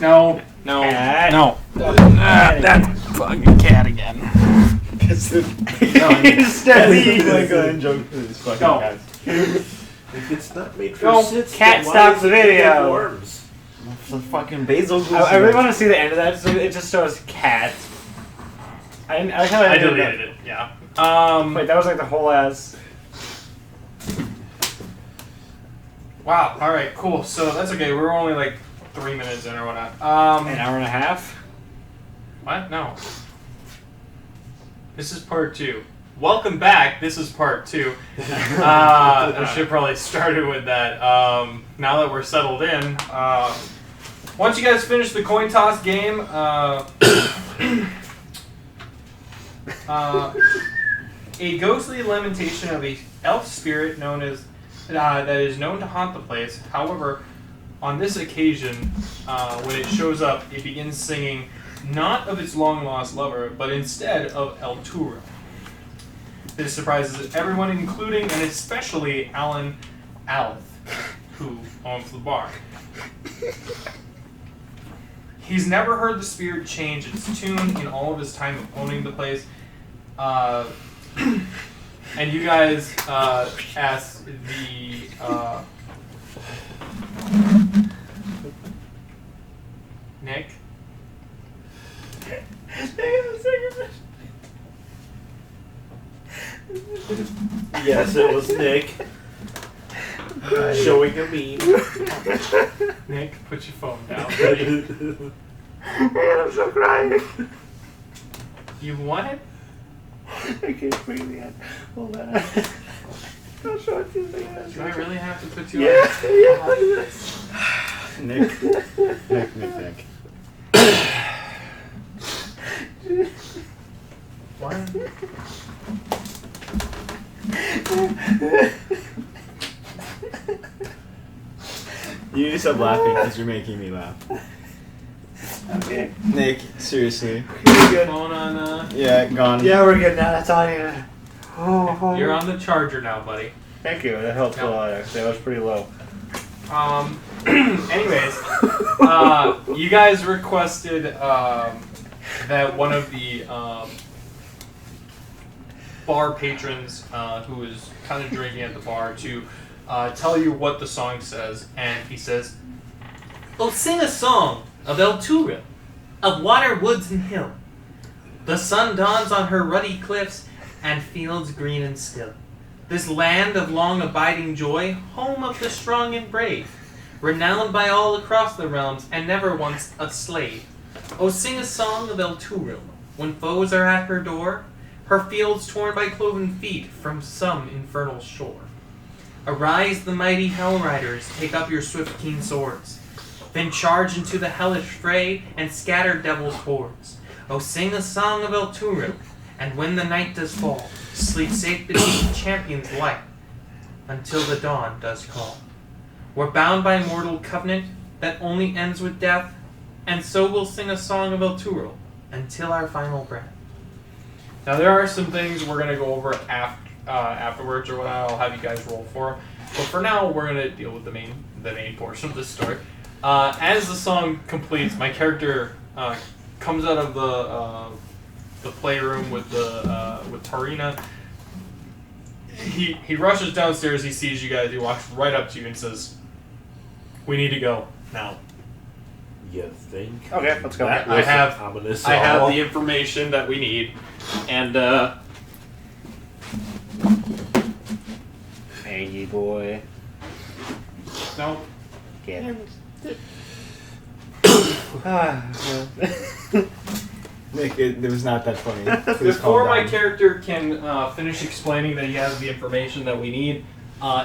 No. That fucking cat again. It's the joke for these fucking cats. If it's not made for sits, cat stops the video. Worms. The fucking basil. I really want to see the end of that. So it just shows cat. I deleted it. Yeah. Wait, that was like the whole ass. Wow. All right. Cool. So that's okay. We're only like 3 minutes in or whatnot. An hour and a half. What? No. This is part 2. Welcome back. This is part 2. I should probably started with that. Now that we're settled in, once you guys finish the coin toss game, a ghostly lamentation of a elf spirit known as that is known to haunt the place. However, on this occasion, when it shows up, it begins singing not of its long-lost lover, but instead of El Turo. This surprises everyone, including and especially Alan Alith, who owns the bar. He's never heard the spirit change its tune in all of his time of owning the place. And you guys asked the... Nick? Yes, it was Nick. Showing a meme. Nick, put your phone down, please. Man, I'm so crying. You what? I can't breathe yet. Hold on. I'll show it to you again. Do I really have to put you Yeah, on? yeah, look at this. Nick. What? You need to stop laughing because you're making me laugh. Okay. Nick, seriously. You're good. Phone on, Yeah, gone. Yeah, we're good now. That's all you need. You're on the charger now, buddy. Thank you. That helped a lot, actually. That was pretty low. Anyways, you guys requested that one of the bar patrons who is kind of drinking at the bar to tell you what the song says, and he says, "Oh, sing a song of El Turo, of water, woods, and hill. The sun dawns on her ruddy cliffs, and fields green and still. This land of long abiding joy, home of the strong and brave, renowned by all across the realms, and never once a slave. Oh, sing a song of El Turo, when foes are at her door, her fields torn by cloven feet from some infernal shore. Arise, the mighty Hell Riders, take up your swift keen swords, then charge into the hellish fray and scatter devil's hordes. Oh, sing a song of El Turo, and when the night does fall, sleep safe beneath the champion's light, until the dawn does call. We're bound by mortal covenant that only ends with death, and so we'll sing a song of El Turo until our final breath." Now there are some things we're going to go over afterwards, or what I'll have you guys roll for. But for now, we're going to deal with the main portion of this story. As the song completes, my character comes out of the playroom with Tarina. He rushes downstairs. He sees you guys. He walks right up to you and says, "We need to go now." You think? Okay, let's go. That I was have ominous. I have the information that we need, and Maggie boy. no. Get it. Nick, it was not that funny. Please Before calm my down. character can finish explaining that he has the information that we need,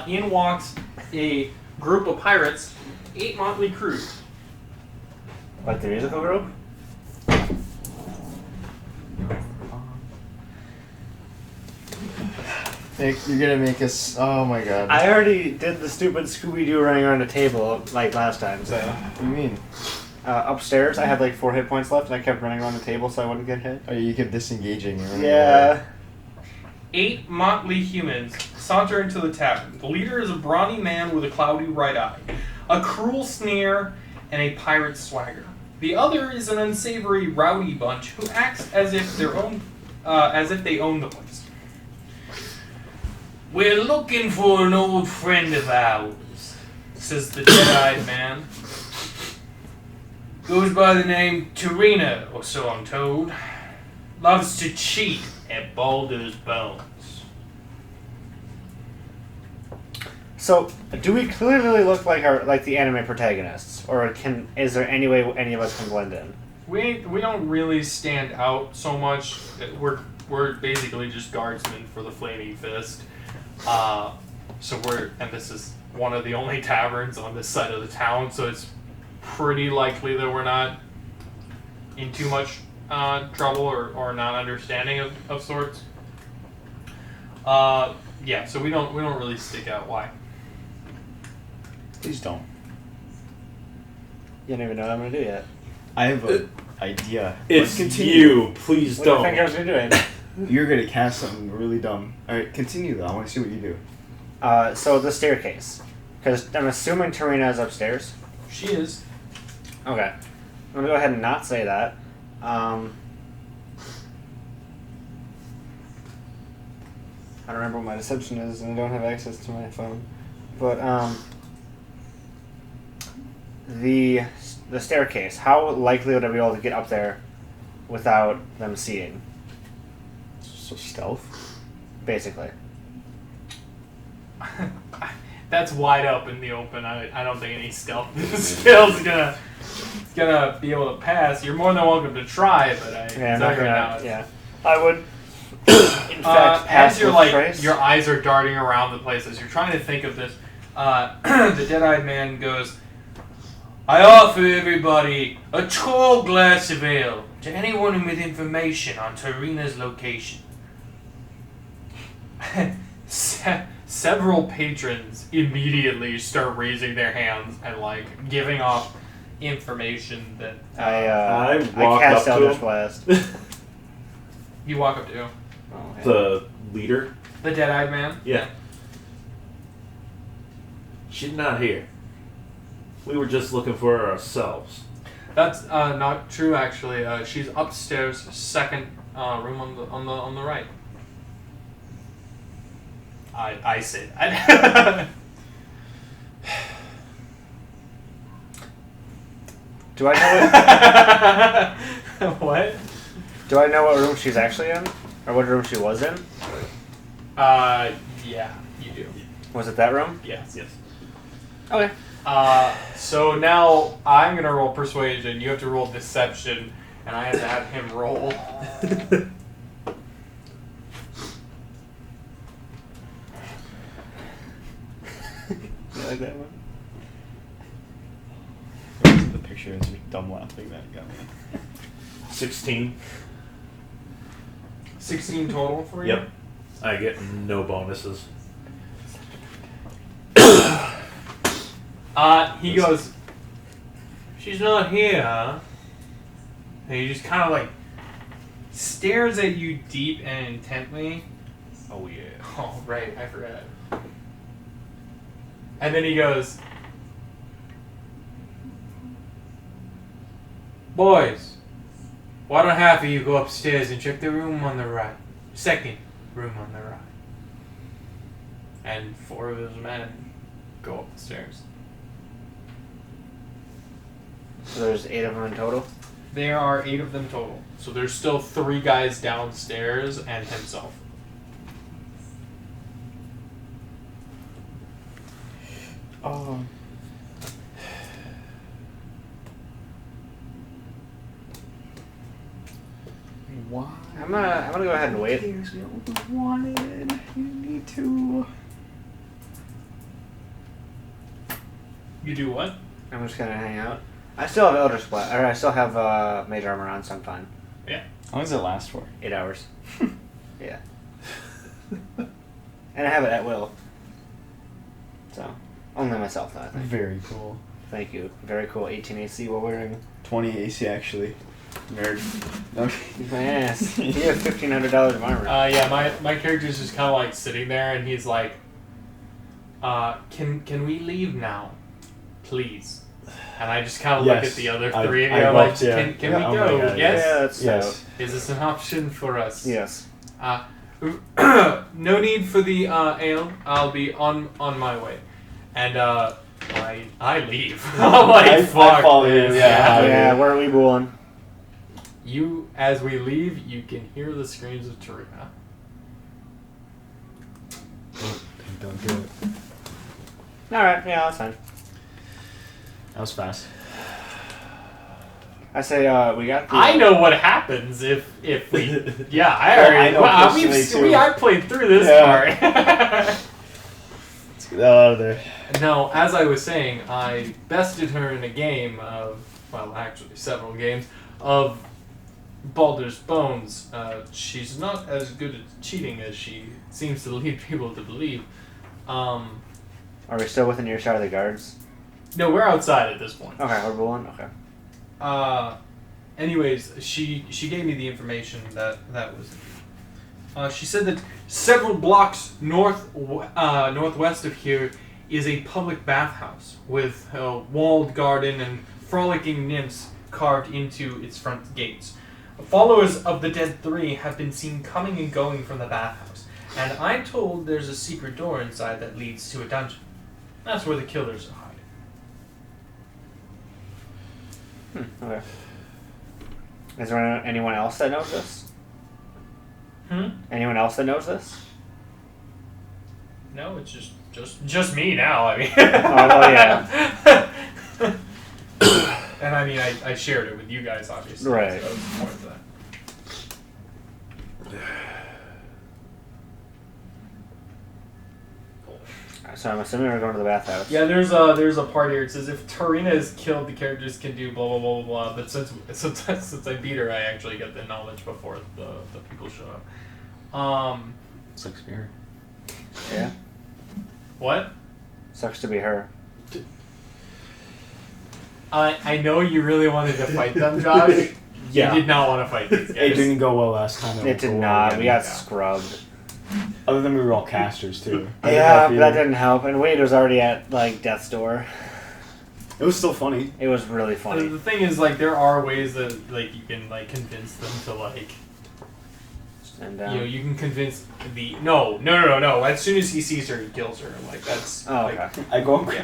in walks a group of pirates, 8 motley crew. What, the musical group? Nick, you're gonna make us. Oh my god. I already did the stupid Scooby-Doo running around the table like last time, so. What do you mean? Upstairs, I had like 4 hit points left, and I kept running around the table so I wouldn't get hit. Oh, you kept disengaging. You're running Yeah. away. 8 motley humans saunter into the tavern. The leader is a brawny man with a cloudy right eye, a cruel sneer, and a pirate swagger. The other is an unsavory, rowdy bunch who acts as if they own the place. "We're looking for an old friend of ours," says the dead-eyed man. "Goes by the name Tarina, or so I'm told. Loves to cheat at Baldur's Bones." So, do we clearly look like the anime protagonists, or is there any way any of us can blend in? We don't really stand out so much. We're basically just guardsmen for the Flaming Fist. This is one of the only taverns on this side of the town, so it's pretty likely that we're not in too much trouble or non-understanding of sorts. Yeah, so we don't really stick out. Why? Please don't. You don't even know what I'm gonna do yet. I have an idea. It's Let's continue. you. Please What do you don't. think I was gonna do? You're gonna cast something really dumb. Alright, continue though. I want to see what you do. So the staircase, because I'm assuming Tarina is upstairs. She is. Okay, I'm gonna go ahead and not say that. I don't remember what my deception is, and I don't have access to my phone. But the staircase. How likely would I be able to get up there without them seeing? So stealth? Basically. That's wide up in the open. I don't think any stealth skills is gonna be able to pass. You're more than welcome to try, but I'm not gonna. Yeah, I would. In fact, pass as you're with trace. your eyes are darting around the place as you're trying to think of this, the dead-eyed man goes, "I offer everybody a tall glass of ale to anyone with information on Tarina's location." Several patrons immediately start raising their hands and giving off information that I I walk cast up to Eldritch him. Blast. you walk up to. Oh, okay. The leader. The dead-eyed man? Yeah. She's not here. We were just looking for her ourselves. That's not true, actually. She's upstairs, second room on the right. I say that. Do I know What? Do I know what room she's actually in, or what room she was in? Yeah, you do. Was it that room? Yes. Okay. So now I'm gonna roll persuasion. You have to roll deception, and I have to have him roll. You like that one? The picture is just dumb laughing that got me. 16. 16 total for you. Yep. I get no bonuses. He goes, "She's not here, huh?" And he just kind of stares at you deep and intently. Oh yeah. Oh, right, I forgot. And then he goes, "Boys, why don't half of you go upstairs and check the room on the right? Second room on the right." And 4 of his men go up the stairs. So there's 8 of them in total? There are 8 of them total. So there's still 3 guys downstairs and himself. Why? I'm gonna go ahead and wait. Here's what we wanted. You need to. You do what? I'm just gonna hang out. I still have Eldritch Blast, or I still have Mage Armor on, so I'm fine. Yeah. How long does it last for? 8 hours. Yeah. And I have it at will. So, only myself, though, I think. Very cool. Thank you. Very cool. 18 AC while wearing 20 AC actually. Nerd. Okay. my ass. You have $1,500 of armor. Yeah, my character's just kind of sitting there, and he's like, can we leave now? Please. And I just kind of Yes. look at the other I- three and I I'm like, looked, yeah. can Yeah, we oh go? my God, Yes? Yeah, that's Yes. Is this an option for us? Yes. No need for the ale. I'll be on my way. And I leave. I'm like, I fuck follow you, this. yeah. Yeah, where are we booling? As we leave, you can hear the screams of Tarina. Don't do it. Alright, yeah, that's fine. That was fast. I say, we got the... I know what happens if we. Yeah, I Well, already. I know Well, personally, too. I played through this Yeah. part. Let's get that out of there. No, as I was saying, I bested her in a game of, well, actually several games of Baldur's Bones. She's not as good at cheating as she seems to lead people to believe. Are we still within earshot of the guards? No, we're outside at this point. Okay, we're booling? Okay. Anyways, she gave me the information that was. She said that several blocks northwest of here is a public bathhouse with a walled garden and frolicking nymphs carved into its front gates. Followers of the Dead Three have been seen coming and going from the bathhouse, and I'm told there's a secret door inside that leads to a dungeon. That's where the killers hide. Okay. Is there anyone else that knows this? Anyone else that knows this? No, it's just me now. I mean. Oh, yeah. And I mean, I shared it with you guys, obviously. Right. So that was the point of that. So I'm assuming we're going to the bathhouse. Yeah, there's a part here. It says if Tarina is killed, the characters can do blah blah blah blah blah. But since I beat her, I actually get the knowledge before the people show up. It's like scary. Yeah. What? Sucks to be her. I know you really wanted to fight them, Josh. Yeah. You did not want to fight these guys. It didn't go well last time. It did went not. well We got again. scrubbed. Other than we were all casters too. Yeah, but that didn't help. And Wade was already at, like, death's door. It was still funny. It was really The funny. thing is, like, there are ways that, like, you can, like, convince them to, like, And, you know, you can convince the no. As soon as he sees her, he kills her. Like that's. Oh, like, okay.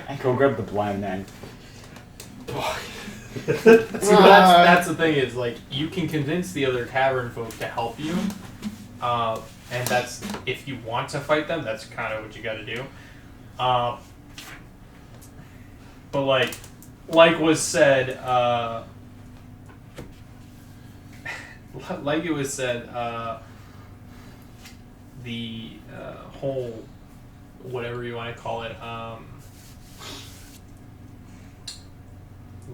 I go grab the blind man. See, that's the thing is like you can convince the other tavern folk to help you, and that's if you want to fight them. That's kind of what you got to do. But like was said, like it was said, the whole whatever you want to call it.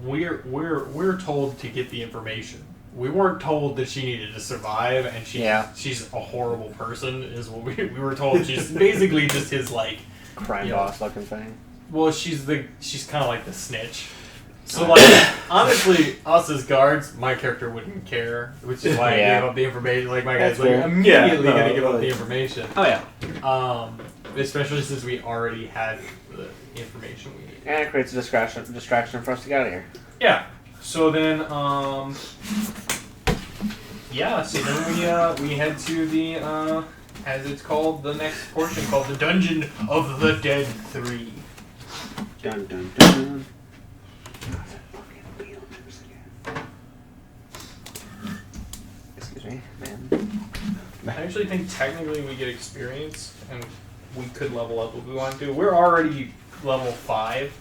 We're told to get the information. We weren't told that she needed to survive, and she's a horrible person. Is what we were told. She's basically just his like Crime boss looking thing. Well, she's kind of like the snitch. So like honestly, us as guards, my character wouldn't care, which is why I gave up the information. Like my guy's That's like fair. immediately gonna give up the information. Oh yeah. Especially since we already had the information we needed. And it creates a distraction for us to get out of here. Yeah. So then, yeah. So then we head to the as it's called, the next portion called the Dungeon of the Dead 3. Dun dun dun. Excuse me, man. I actually think technically we get experience and we could level up if we want to. We're already level 5,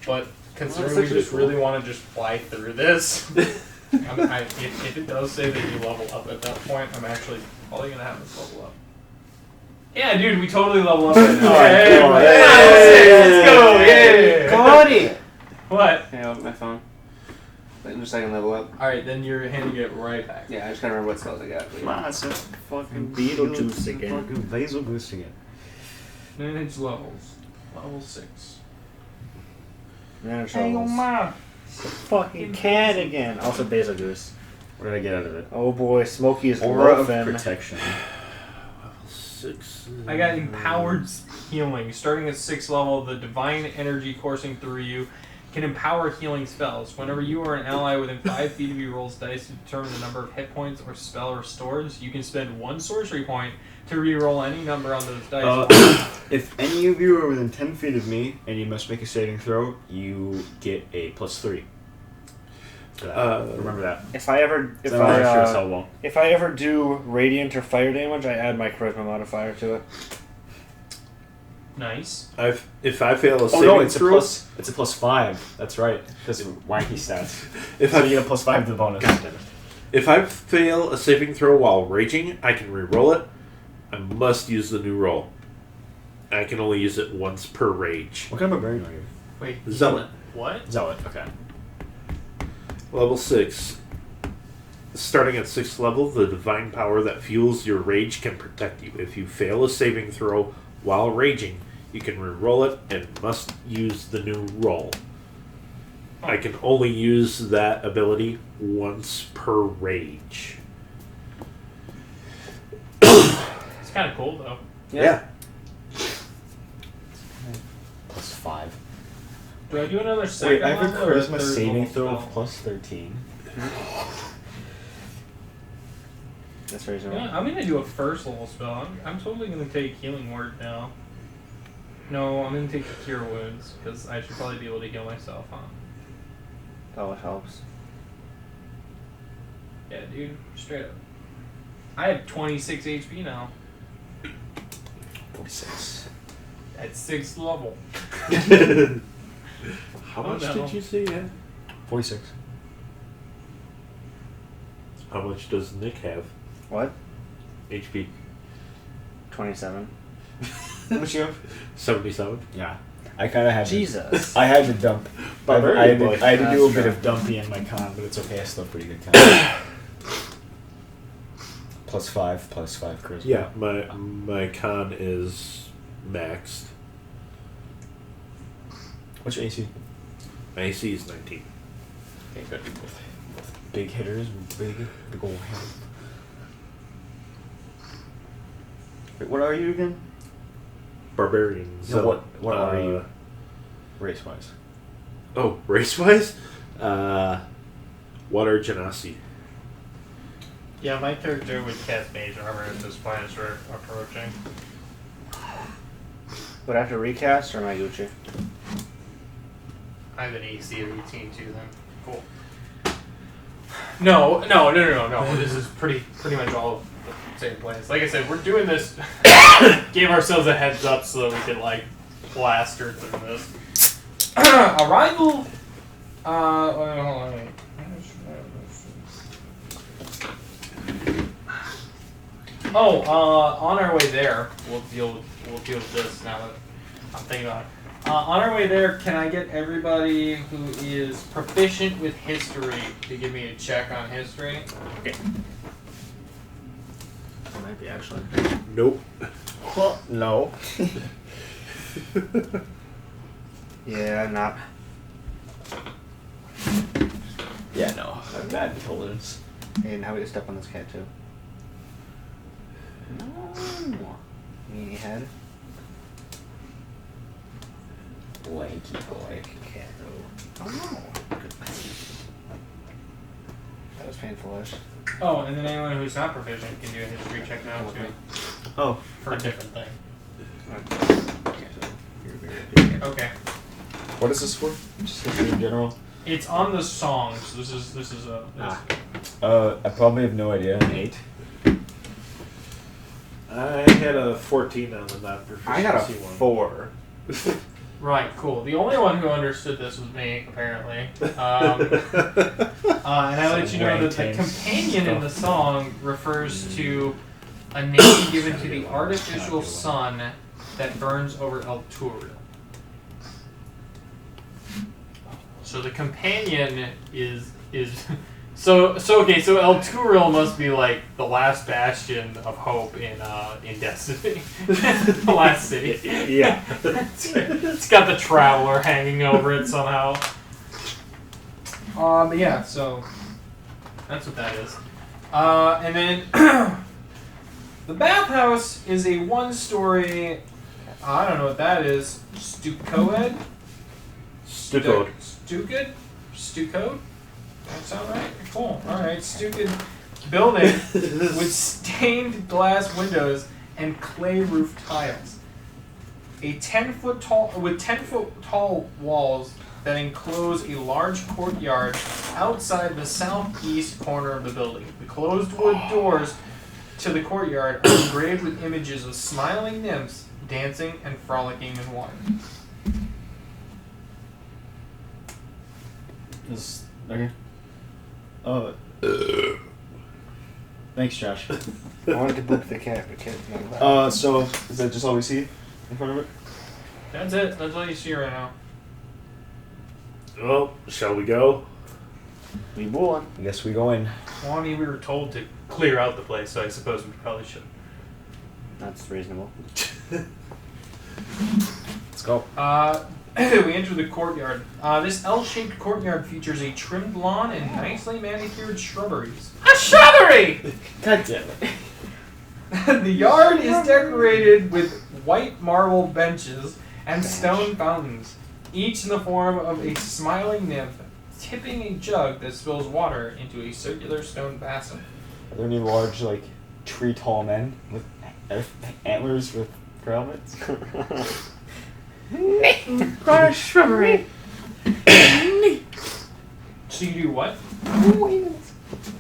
but considering we just really want to just fly through this, if it does say that you level up at that point, I'm actually probably going to have us level up. Yeah, dude, we totally level up right now. Alright, cool. Let's go! Yeah. Cody! What? Yeah, my phone. Just so I can level up. Alright, then you're handing it right back. Yeah, I just gotta remember what spells I got. That's a fucking Beetlejuice again. Fucking Basil Goose again. Manage levels. Level 6. Manage Hey, levels. ma. Fucking cat again. Also Basil Goose. What did I get out of it? Oh boy, Smokey's Aura of loafing. protection. 6. I got empowered healing. Starting at 6th level, the divine energy coursing through you can empower healing spells. Whenever you or an ally within 5 feet of you rolls dice to determine the number of hit points or spell restores, you can spend 1 sorcery point to re-roll any number on those dice. If any of you are within 10 feet of me and you must make a saving throw, you get a +3. Remember that. If I ever do radiant or fire damage, I add my charisma modifier to it. Nice. If I fail a saving no, it's throw, it's a +5. That's right. Because wacky stats. if So I you get a +5 to the bonus. if I fail a saving throw while raging, I can re-roll it. I must use the new roll. I can only use it once per rage. What kind of barbarian are you? Wait. Zealot. What? Zealot. Okay. Level 6. Starting at 6th level, the divine power that fuels your rage can protect you. If you fail a saving throw while raging, you can re-roll it and must use the new roll. I can only use that ability once per rage. It's kind of cool, though. Yeah. +5. Do I do another second Wait, I have a level or charisma third saving level throw spell? of +13. That's reasonable. Yeah, I'm gonna do a first level spell. I'm totally gonna take Healing Word now. No, I'm gonna take Cure Wounds because I should probably be able to heal myself, huh? That always helps. Yeah, dude, straight up. I have 26 HP now 46. at 6th level. How Oh, much no. did you say you had? 46. How much does Nick have? What? HP? 27. What you have? 77? Yeah. I kind of had Jesus. I had to dump. Barbarian boy. I had to do a That's bit true. of dumpy in my con, but it's okay. I still have pretty good con. +5 charisma. Yeah, my con is maxed. What's your AC? My AC is 19. Okay, good. Both big hitters, big old head. Wait, what are you again? Barbarian. No, what are you? Race-wise. Oh, race-wise? Water Genasi. Yeah, my character would cast Mage Armor at this point as we're approaching. Would I have to recast or am I Gucci? I have an AC of 18 too then. Cool. No. This is pretty much all the same place. Like I said, we're doing this. Gave ourselves a heads up so that we could like blast her through this. Arrival. Hold on, wait. On our way there, we'll deal with this now that I'm thinking about it. On our way there, can I get everybody who is proficient with history to give me a check on history? Okay. That might be actually. Nope. Well, no. Yeah, I'm not. Yeah, no. I'm bad intelligence. And how about you step on this cat too? No. Meaty head. Lanky boy. Cat though. Oh no. That was painful-ish. Oh, and then anyone who's not proficient can do a history check now too, Oh. for a different thing. Okay. What is this for? Just history in general? It's on the songs. This is a. I probably have no idea. An 8. I had a 14 on the non-proficiency I got a one. 4. Right, cool. The only one who understood this was me, apparently. And I let you know that the companion in the song refers to a name given to the artificial sun that burns over El Turil. So the companion is so okay. So El Turil must be like the last bastion of hope in Destiny, the last city. Yeah. It's got the Traveler hanging over it somehow. But yeah, so that's what that is. And then the bathhouse is a one-story. I don't know what that is. Stuccoed. Stuccoed. Stucad? Stucode? That sound right? Cool. Alright, Stucad building with stained glass windows and clay roof tiles. A 10-foot tall walls that enclose a large courtyard outside the southeast corner of the building. The closed wood doors to the courtyard are engraved with images of smiling nymphs dancing and frolicking in water. This okay. Oh. Thanks, Josh. I wanted to book the cat. No, So is that just all we see in front of it? That's it. That's all you see right now. Well, shall we go? we bowling. I guess we go in. Well, I mean, we were told to clear out the place, so I suppose we probably should. That's reasonable. Let's go. We enter the courtyard. This L-shaped courtyard features a trimmed lawn and nicely manicured shrubberies. A shrubbery! God damn it. The yard is decorated with white marble benches and stone fountains, each in the form of a smiling nymph tipping a jug that spills water into a circular stone basin. Are there any large, like, tree tall men with antlers with helmets? Got a shrubbery. So you do what?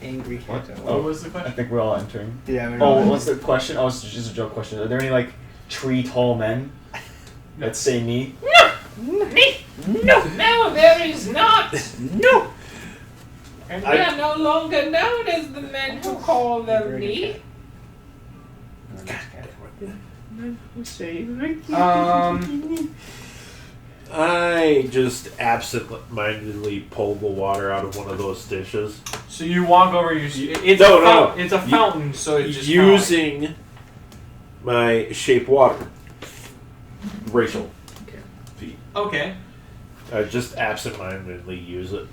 Angry cat. What was the I question? think we're all entering. Yeah. We're Oh, not- what's the question? Oh, it's just a joke question. Are there any, like, tree tall men that say me? No, there is not! No. And we are no longer known as the men who call them me. I just absent-mindedly pulled the water out of one of those dishes. So you walk over, you see, it's No, a no, fountain. no. It's a fountain, so it just Using my shape water. Rachel. Okay, I just absent-mindedly use it.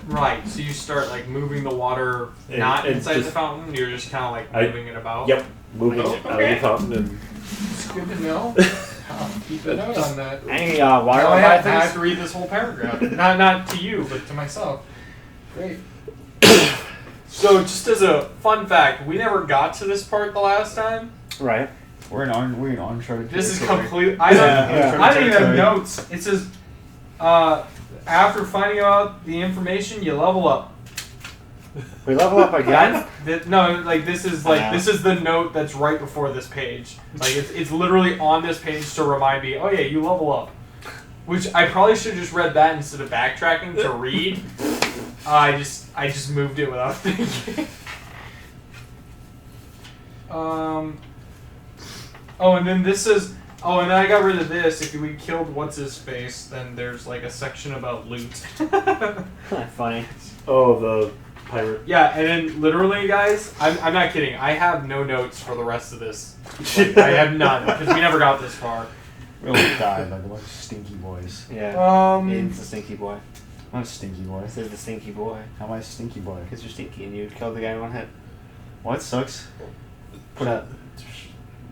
right. So you start like moving the water, And- not and inside just- the fountain. You're just kind of like I- moving it about. Yep. Moving Oh, it out okay. of the fountain and... It's good to know. I'll keep a note on that. Any water Now I have things? to read this whole paragraph. not to you, but to myself. Great. So just as a fun fact, we never got to this part the last time. Right. We're in uncharted. This is territory. complete. I don't. Yeah. I don't even have notes. It says, after finding out the information, you level up. We level up again. This is the note that's right before this page. Like it's literally on this page to remind me. Oh yeah, you level up. Which I probably should have just read that instead of backtracking to read. I just moved it without thinking. Oh, and then this is. Oh, and then I got rid of this. If we killed what's his face, then there's like a section about loot. Funny. Oh, the pirate. Yeah, and then literally, guys, I'm not kidding. I have no notes for the rest of this. Like, I have none because we never got this far. We all died like a bunch of stinky boys. Yeah. Aidan's the stinky boy. I'm a stinky boy. This is the stinky boy. How am I a stinky boy? Because you're stinky and you killed the guy in one hit. Well, that sucks. Put a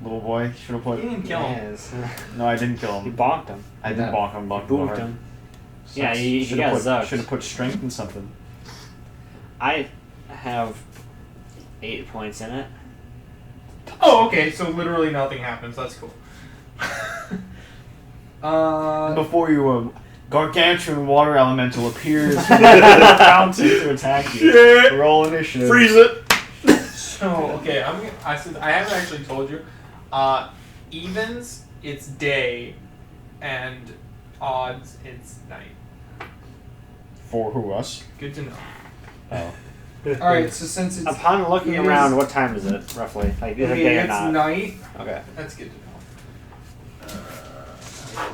little boy. Should have put. You didn't kill him. Yes. No, I didn't kill You him. bonked him. I didn't bonk him. Bonked Bonked hard. him. Yeah, he got zucked. Should have put strength in something. I have 8 points in it. Oh, okay. So literally nothing happens. That's cool. Before you, gargantuan water elemental appears from the fountain to attack you. Shit. Roll initiative. Freeze it! So okay, I haven't actually told you. Evens, it's day, and odds, it's night. For who, us? Good to know. Oh. All right, so since it's Upon looking it around, is- what time is it, roughly? Like, is it okay, day or it's not? night. Okay. That's good to know.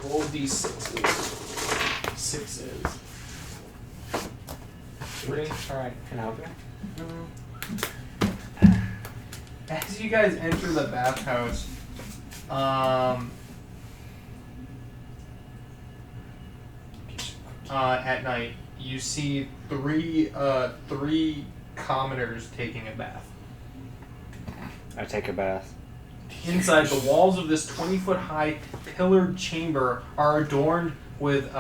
Roll d6s. 6s. 3. All right. Can I help you? As you guys enter the bathhouse, at night, you see three commoners taking a bath. I take a bath. Inside, the walls of this 20-foot high pillared chamber are adorned with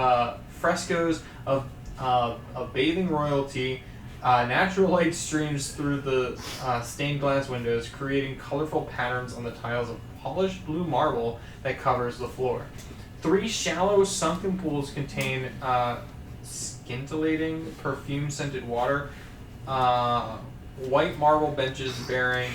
frescoes of of bathing royalty. Natural light streams through the stained glass windows, creating colorful patterns on the tiles of polished blue marble that covers the floor. 3 shallow sunken pools contain scintillating, perfume-scented water. White marble benches bearing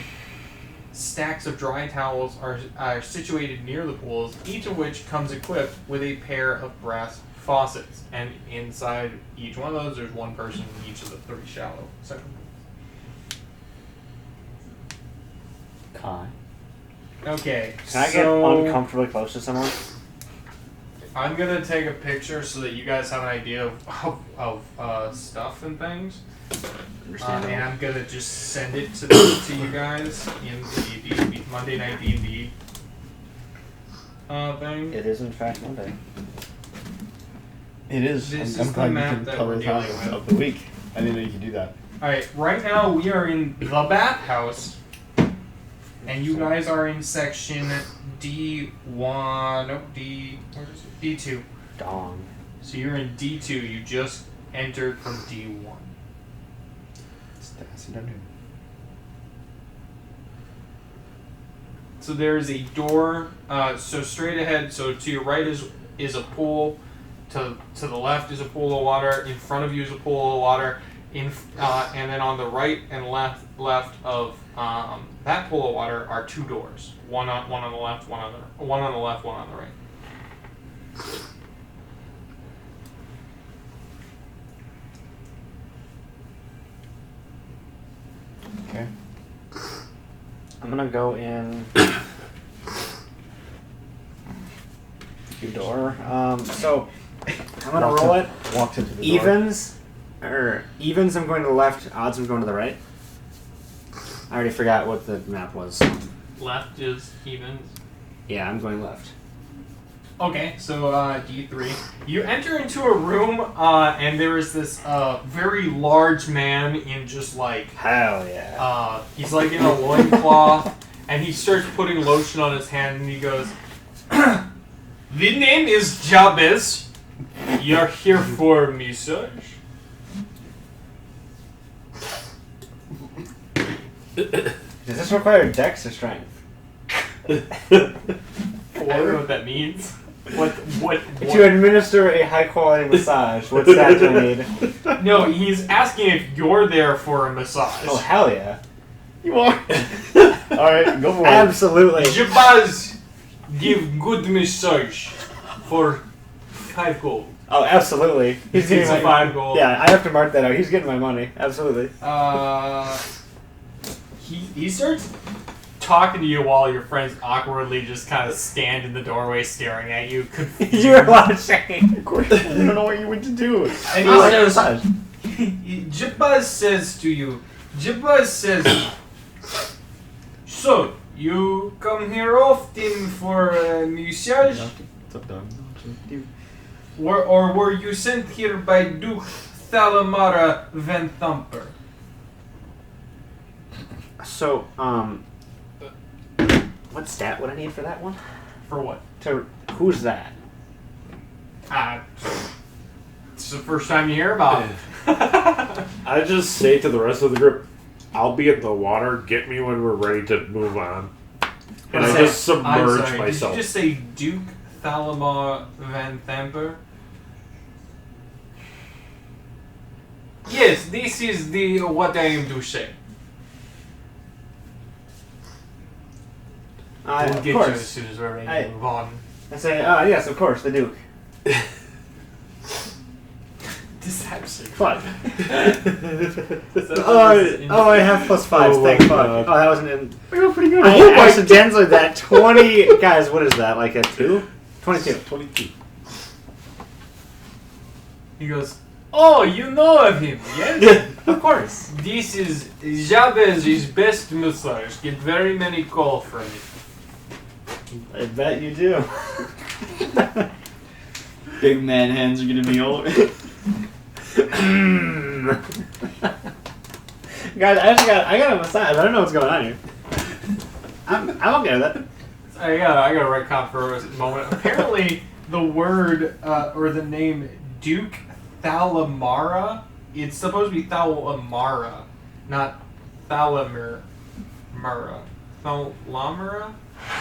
stacks of dry towels are situated near the pools, each of which comes equipped with a pair of brass faucets. And inside each one of those, there's one person in each of the 3 shallow sunken pools. Kai. Okay, Can I get uncomfortably close to someone? I'm gonna take a picture so that you guys have an idea of stuff and things. And I'm gonna just send it to you guys in the Monday Night D&D thing. It is in fact Monday. It is. This I'm is glad the map you can that tell we're the dealing times with. of the week. I didn't know you could do that. Alright, right now we are in the bathhouse, and you guys are in section D1, no, where is it? D2. Dong. So you're in D2, you just entered from D1. So there's a door, so straight ahead, so to your right is a pool, to the left is a pool of water, in front of you is a pool of water, and then on the right and left of that pool of water are 2 doors. One on the left, one on the left, one on the right. Okay. I'm gonna go in your door. So I'm gonna roll it. Walked into the door. Evens I'm going to the left, odds I'm going to the right. I already forgot what the map was. Left is evens. Yeah, I'm going left. Okay, so D3. You enter into a room, and there is this very large man in just like Hell yeah. he's like in a loincloth, and he starts putting lotion on his hand, and he goes, "The name is Jabez. You're here for massage." Does this require dex or strength? I don't know what that means. What? To administer a high quality massage, what stat do I need? No, he's asking if you're there for a massage. Oh hell yeah. You are. Alright, go for it. Absolutely. Jabaz give good massage for 5 gold. Oh, absolutely. He's getting It's a my 5 gold. Yeah, I have to mark that out. He's getting my money. Absolutely. He starts talking to you while your friends awkwardly just kind of stand in the doorway staring at you. Confused. You're a lot of shame. Of course, I don't know what you want to do. And I he like a says, massage. Jabaz says to you, Jabaz says, "So, you come here often for a massage? Or were you sent here by Duke Thalamara Van Thumper?" So, what stat would I need for that one? For what? Who's that? It's the first time you hear about it. I just say to the rest of the group, I'll be in the water, get me when we're ready to move on. And I just I'm submerge sorry, myself. Did you just say Duke Thalamar Van Thamper? Yes, this is the what I am to say. We'll Of get you as course. soon as we're ready I- to move on. I say, yes, of course, the Duke. Deception. Fuck. Oh, I have +5. Oh Thank my fuck. God. Oh, that wasn't in. We were pretty good. I accidentally that 20. Guys, what is that? Like a 2? 22. 22. He goes, "Oh, you know of him, yes? Of course. This is Jabez's best massage. Get very many calls from it." I bet you do. Big man hands are gonna be all over. Guys, I got a massage. I don't know what's going on here. I'm okay with it. I got a retcon for a moment. Apparently, the word or the name Duke Thalamara. It's supposed to be Thalamara, not Thalamara. Thalamara?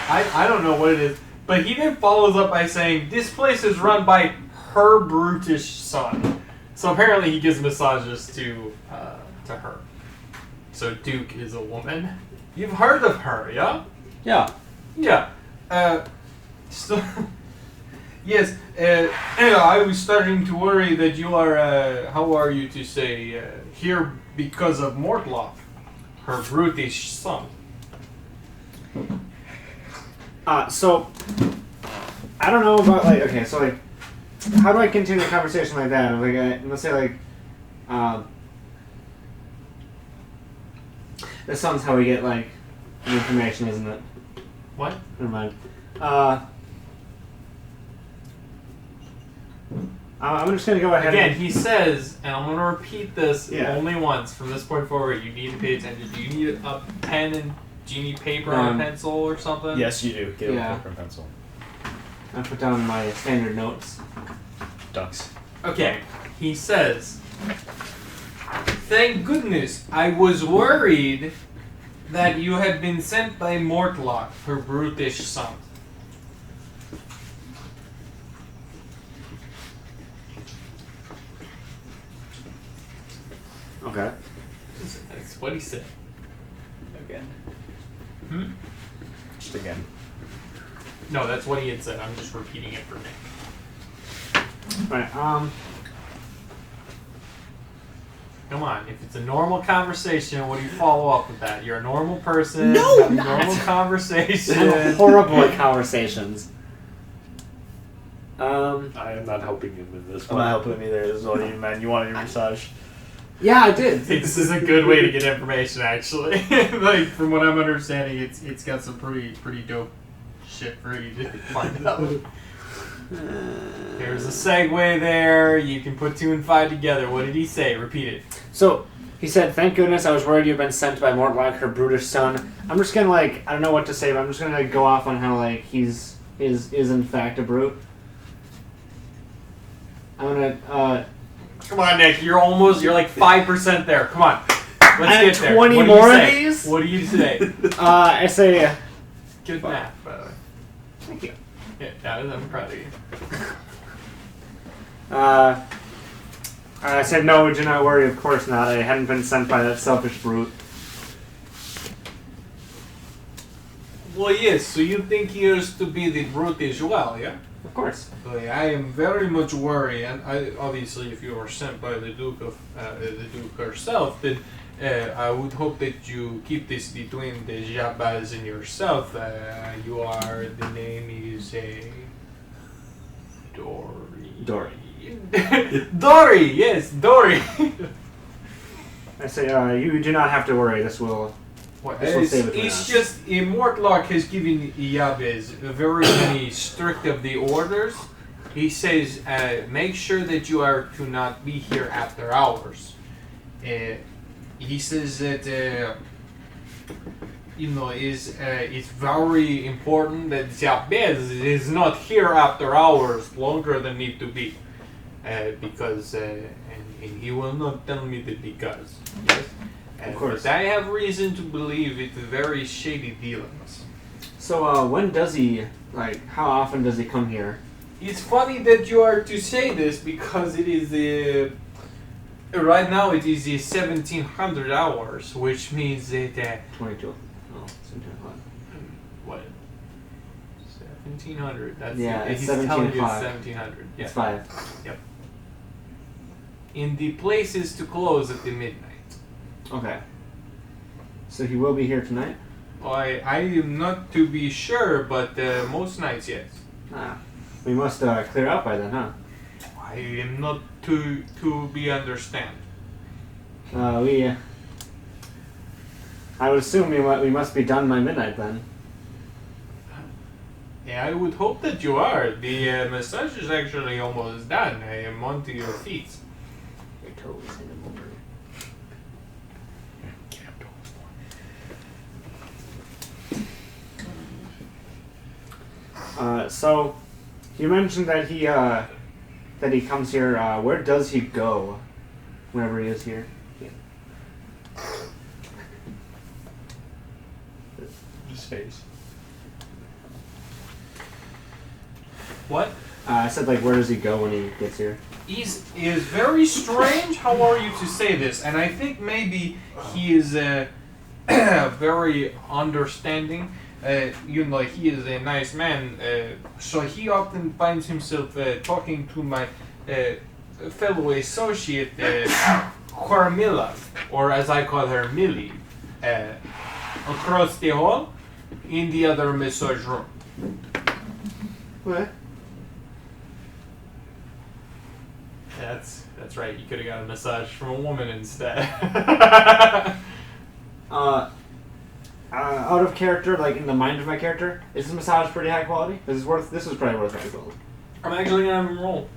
I don't know what it is. But he then follows up by saying, this place is run by her brutish son. So apparently he gives massages to her. So Duke is a woman. You've heard of her, yeah? Yeah. Yeah. So, yes, I was starting to worry that you are, how are you to say, here because of Mortlock, her brutish son. So, I don't know about, like, okay, so, like, how do I continue a conversation like that? Like, let's say, like, that sounds how we get, like, the information, isn't it? What? Never mind. I'm just gonna go ahead. Again, he says, and I'm gonna repeat this Yeah. only once from this point forward. You need to pay attention. Do you need a pen and do you need paper and a pencil or something? Yes, you do. Get Yeah. a paper and pencil. I put down my standard notes. Ducks. Okay. He says, thank goodness I was worried that you had been sent by Mortlock, her brutish son. Okay. That's what he said. Again. Hmm? Just again. No, that's what he had said. I'm just repeating it for Nick. Right. Come on, if it's a normal conversation, what do you follow up with that? You're a normal person. No, have a not. normal conversation. I'm horrible at conversations. I am not helping him in this I'm one. not helping him either. This is all you, man. You wanted your massage. Yeah, I did. This is a good way to get information, actually. Like, from what I'm understanding, it's got some pretty dope shit for you to find out. There's a segue there. You can put 2 and 5 together. What did he say? Repeat it. So, he said, thank goodness I was worried you'd been sent by Mortlock, her brutish son. I'm just gonna, like, I don't know what to say, but I'm just gonna go off on how, like, is in fact a brute. I'm gonna, Come on, Nick. You're like 5% there. Come on. Let's I get have there. 20 What do you more of say? these? What do you say? I say, Good math, by the way. thank you. Yeah, I'm proud of you. I said, no, do not worry, of course not. I hadn't been sent by that selfish brute. Well, yes, so you think he is to be the brute as well, yeah? Of course. I am very much worried, and obviously if you were sent by the Duke herself, then I would hope that you keep this between the Jabaz and yourself. The name is Dory. Dory. Dory, yes, Dory. I say, you do not have to worry, this will stay between It's us. just Mortlock has given Yabez very many strict of the orders. He says, make sure that you are to not be here after hours. He says that it's very important that Yabez is not here after hours longer than need to be, because and he will not tell me the because. Yes. Of course. But I have reason to believe it's very shady dealings. So, when does he, like, how often does he come here? It's funny that you are to say this because it is right now it is 1700 hours, which means that 22. Oh, 17 what 1700. That's Yeah, it. it's He's telling you 1705. it's 1700. Yeah. It's 5. Yep. In the places to close at the midnight. Okay. So he will be here tonight? I am not to be sure, but most nights, yes. We must clear out by then, huh? I am not to be understand. I would assume we must be done by midnight then. Yeah, I would hope that you are. The massage is actually almost done. I am onto your feet. Your toes in the morning. So, you mentioned that he that he comes here. Where does he go whenever he is here? Just face. What? I said, like, where does he go when he gets here? He is very strange. How are you to say this? And I think maybe he is very understanding. You know, he is a nice man. So he often finds himself talking to my fellow associate, Carmilla, or as I call her, Millie, across the hall in the other massage room. What? That's right. You could have got a massage from a woman instead. Out of character, like in the mind of my character, is this massage pretty high quality? This is probably worth high quality. I'm actually gonna have him roll.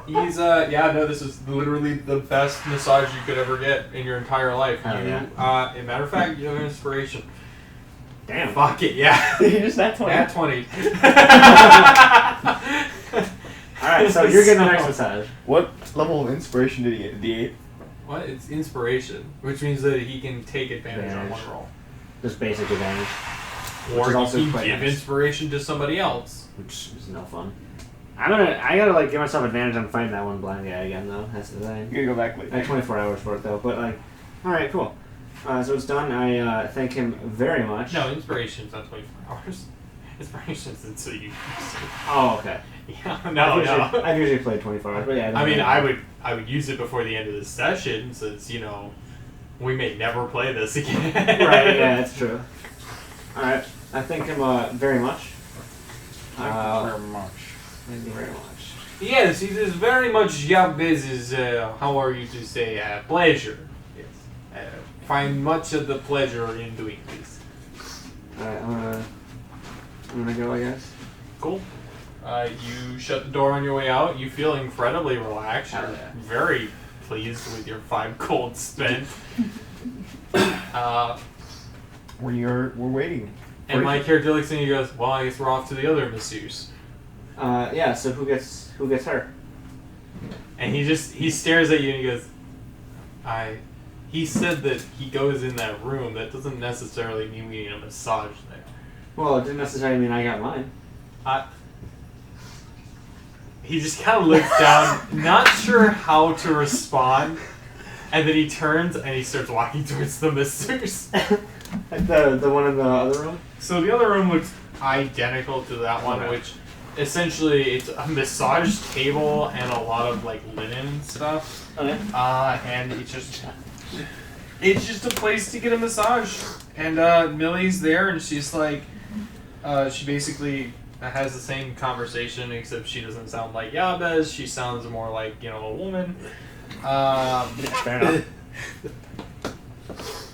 He's this is literally the best massage you could ever get in your entire life. Oh, As a matter of fact, you have an inspiration. Damn. Fuck it, yeah. Just that 20. Nat 20. Alright, so you're getting the next massage. What level of inspiration did he get? D8? What? It's inspiration, which means that he can take advantage on one roll. Just basic advantage. Or is he also can quite give nice. inspiration to somebody else. Which is no fun. I gotta like give myself advantage on fighting that one blind guy again though. That's the thing. You gotta go back I later. had 24 hours for it though, but like, alright, cool. So it's done. I thank him very much. No, inspiration's not 24 hours. Inspiration's until you use it. Oh, okay. Yeah, I've usually played 24 hours, but yeah. I mean, I would use it before the end of the session, since we may never play this again. Right, yeah, that's true. Alright, I thank him very much. Thank you very much. Thank you very much. Yes, it is very much Jabez's, how are you to say, pleasure. Yes. Find much of the pleasure in doing this. Alright, I'm gonna go, I guess. Cool. You shut the door on your way out. You feel incredibly relaxed. You're very pleased with your 5 gold spent. We're waiting. And my character looks at you and goes, well, I guess we're off to the other masseuse. Yeah, so who gets her? And he stares at you and he goes, he said that he goes in that room. That doesn't necessarily mean we need a massage there. Well, it didn't necessarily mean I got mine. He just kind of looks down, not sure how to respond, and then he turns and he starts walking towards the masseuse. Like the one in the other room? So the other room looks identical to that one, which essentially it's a massage table and a lot of like linen and stuff. Okay. And it's just a place to get a massage. And Millie's there, and she's like, she basically has the same conversation, except she doesn't sound like Jabez. She sounds more like a woman. Fair enough.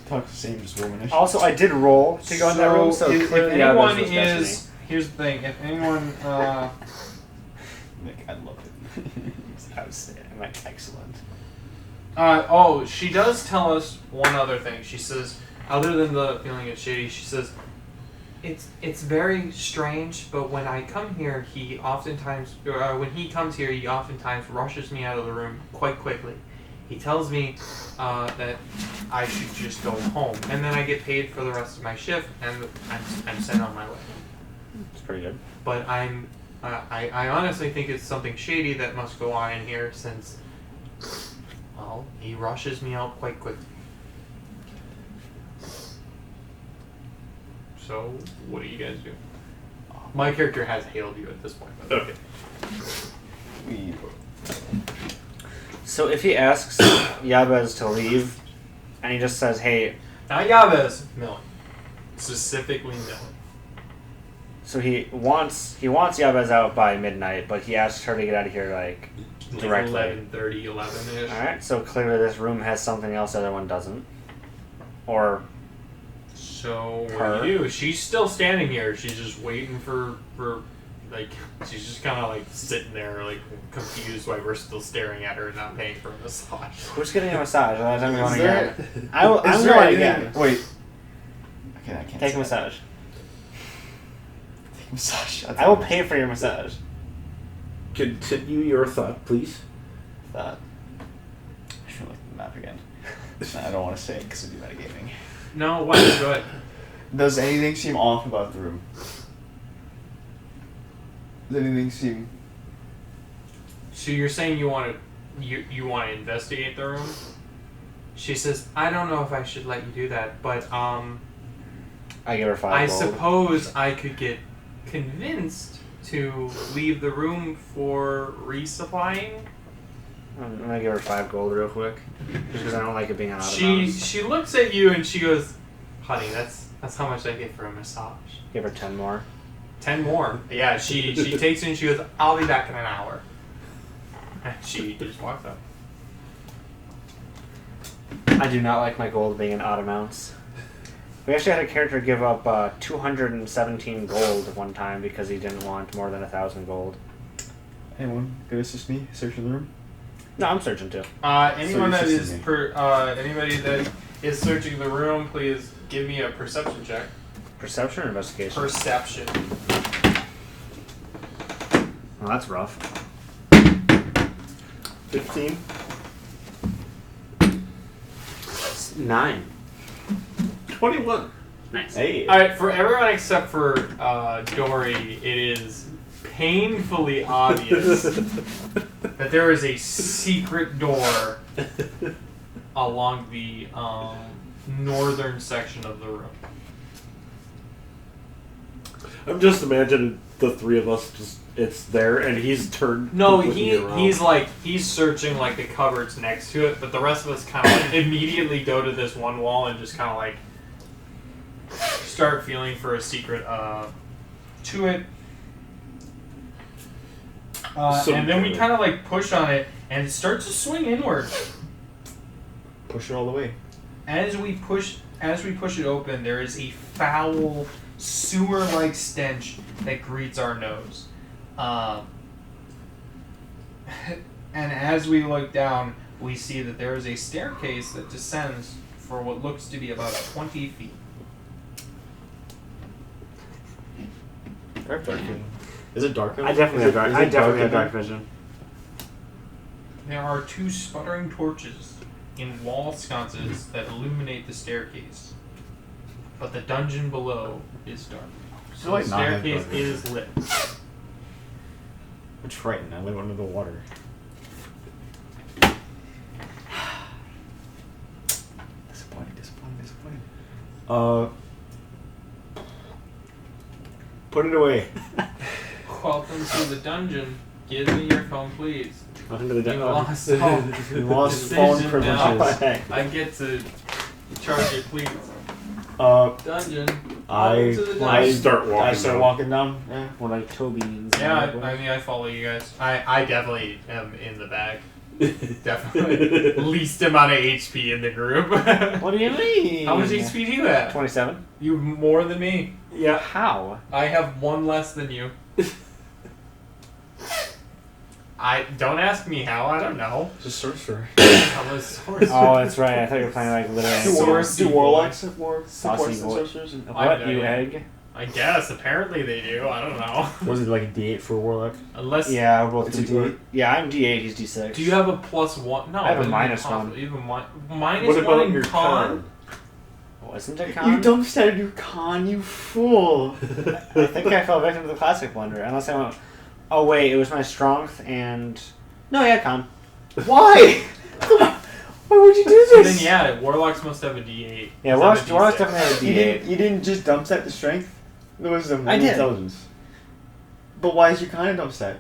Talk the same, just womanish. Also, I did roll to go in that room, so if clearly anyone was is... Here's the thing, if anyone... Nick, I love it. I was excellent. She does tell us one other thing. She says, other than the feeling it's shady, she says, It's very strange, but when I come here, when he comes here, he oftentimes rushes me out of the room quite quickly. He tells me that I should just go home, and then I get paid for the rest of my shift, and I'm sent on my way. It's pretty good. But I honestly think it's something shady that must go on in here, since, well, he rushes me out quite quickly. So, what do you guys do? My character has hailed you at this point. Okay. So if he asks Jabez to leave, and he just says, "Hey," Not Jabez, Millie. Specifically Millie. so he wants Jabez out by midnight, but he asks her to get out of here like directly. 11:30, 11-ish. All right. So clearly this room has something else the other one doesn't, or So what Her. do you do? She's still standing here. She's just waiting for like, she's just kind of like sitting there, like confused why we're still staring at her and not paying for a massage. who's getting a massage? I'm going Is there- again. I'm Is there going anything- again. Wait. Okay, I can't Take say a that. massage. Take a massage. I will pay for your massage. Continue your thought, please. That. I should look at the map again. I don't want to say it because it'd be metagaming. No, what? Go ahead. Does anything seem off about the room? Does anything seem... So you're saying you want to investigate the room? She says, I don't know if I should let you do that, but I give her 5 I gold. suppose I could get convinced to leave the room for resupplying. I'm gonna give her 5 gold real quick, just because I don't like it being an She looks at you and she goes, honey, that's how much I get for a massage. Give her 10 more. 10 more. Yeah, she takes it and she goes, I'll be back in an hour. And she just walks out. I do not like my gold being in odd amounts. We actually had a character give up 217 gold one time because he didn't want more than 1,000 gold. Anyone could assist me searching the room? No, I'm searching too. Anyone So that you're is assisting anybody that is searching the room, please give me a perception check. Perception or investigation? Perception. Well, that's rough. 15. 9. 21. Nice. Hey. All right, for everyone except for Dory, it is painfully obvious that there is a secret door along the northern section of the room. I'm just imagining the three of us just, it's there, and he's turned. No, completely around. he's searching like the cupboards next to it, but the rest of us kind of like immediately go to this one wall and just kind of like start feeling for a secret to it. And then we kind of like push on it and it starts to swing inward. Push it all the way. As we push it open, there is a foul sewer-like stench that greets our nose. And as we look down, we see that there is a staircase that descends for what looks to be about 20 feet. Dark vision. Is it dark? I definitely have dark. Is it I definitely have dark dark vision. There are 2 sputtering torches in wall sconces that illuminate the staircase, but the dungeon below is dark. So I the not have staircase dark is lit. I'm Triton. I live under the water. Disappointing. Put it away. Welcome to the dungeon. Give me your phone, please. Welcome to the You dungeon. lost all You lost phone decision privileges. now. I get to charge you, please. Dungeon. I Welcome to the I dungeon. start walking. I start down. walking down. Yeah. What like Toby's? Yeah, I mean, I follow you guys. I definitely am in the bag. Definitely. Least amount of HP in the group. What do you mean? How much HP do you have? 27. You have more than me. Yeah. How? I have 1 less than you. Don't ask me how. I don't know. Just sorcerer. I'm a sorcerer. Oh, that's right. I thought you were playing like literally. Saucy warlocks have more Saucy supports than boy. sorcerers? What, you egg? I guess. Apparently they do. I don't know. Was it like a D8 for a warlock? Unless. Yeah, we're both It's a D8. Yeah, I'm D8. He's D6. Do you have a +1? No. I have a that's minus impossible. 1. You have a minus What 1 about in your con? Wasn't it con? You dumpsteaded your con, you fool! I think I fell victim to the classic blunder. Unless I went. Oh wait, it was my strength and. No, yeah, con. Why? Why would you do So this? then yeah, warlocks must have a D8. Yeah, Must Warlock's have a definitely have a D8. You didn't just dumpstat the strength? The wisdom I and the did. intelligence. But why is your con a dumpstat?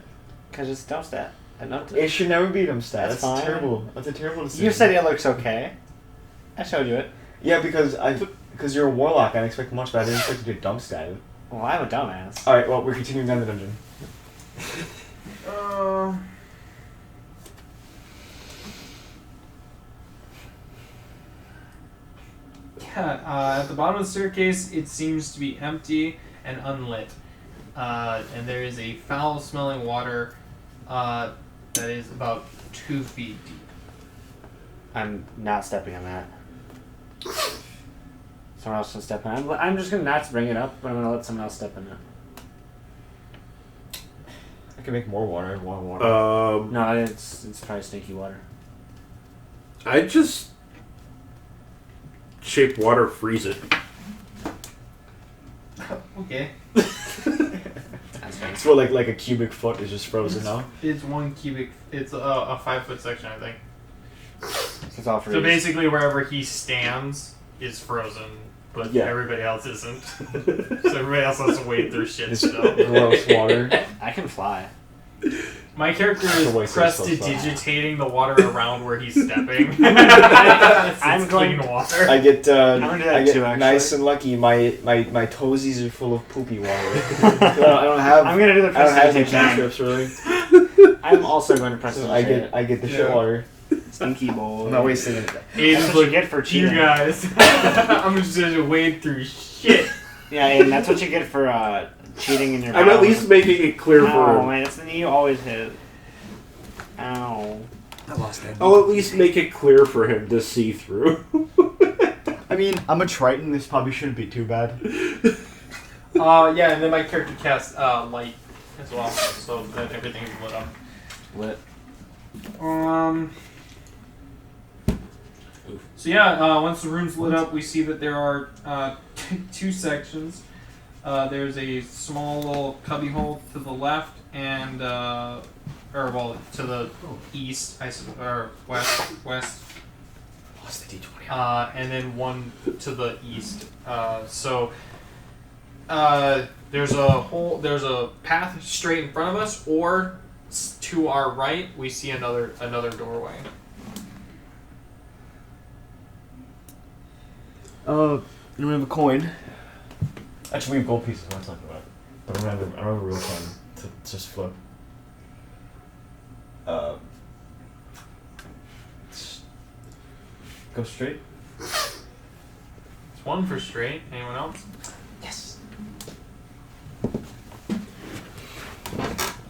Because it's dumb stat. I know It should never be a dumpstat. That's That's fine. terrible. That's a terrible decision. You said it looks okay. I showed you it. Yeah, because you're a warlock, I expect much, but I didn't expect you to dumpstat it. Well, I'm a dumbass. Alright, well, we're continuing down the dungeon. Yeah, at the bottom of the staircase, it seems to be empty and unlit. And there is a foul-smelling water that is about 2 feet deep. I'm not stepping on that. Someone else can step in. I'm just gonna not bring it up, but I'm gonna let someone else step in it. I can make more water. I want water. No, it's probably stinky water. I just shape water, freeze it. Okay. That's nice. So like a cubic foot is just frozen now. It's 1 cubic. It's a 5-foot section, I think. It's all So freeze. basically, wherever he stands is frozen, but Yeah. everybody else isn't. So everybody else has to wade through shit It's still. gross water. I can fly. My character The way is so far. prestidigitating the water around where he's stepping. I'm It's going- clean water. I get gonna do that I get too, actually. nice and lucky. My toesies are full of poopy water. I don't have. I'm gonna do the I don't have any prestidigitation. cantrips really. I'm also going to press So the I get the shit Yeah. water. stinky boy. I'm not wasting it. Aidan's That's what you like, get for you cheating. guys. I'm just gonna wade through shit. Yeah, and that's what you get for cheating in your I'm at battle. least making it clear for Ow, him. man, that's the knee you always hit. Ow. I lost that. I'll at least make it clear for him to see through. I mean, I'm a Triton. This probably shouldn't be too bad. Yeah, and then my character casts light as well, so that everything's lit up. Lit. So yeah, once the room's lit up, we see that there are 2 sections. There's a small little cubby hole to the left, and to the east, or west, Lost the D20. and then one to the east. There's a path straight in front of us, or to our right, we see another doorway. We have a coin. Actually, we have gold pieces. I'm not talking about it. But I remember a real coin to just flip. Go straight. It's 1 for straight. Anyone else? Yes.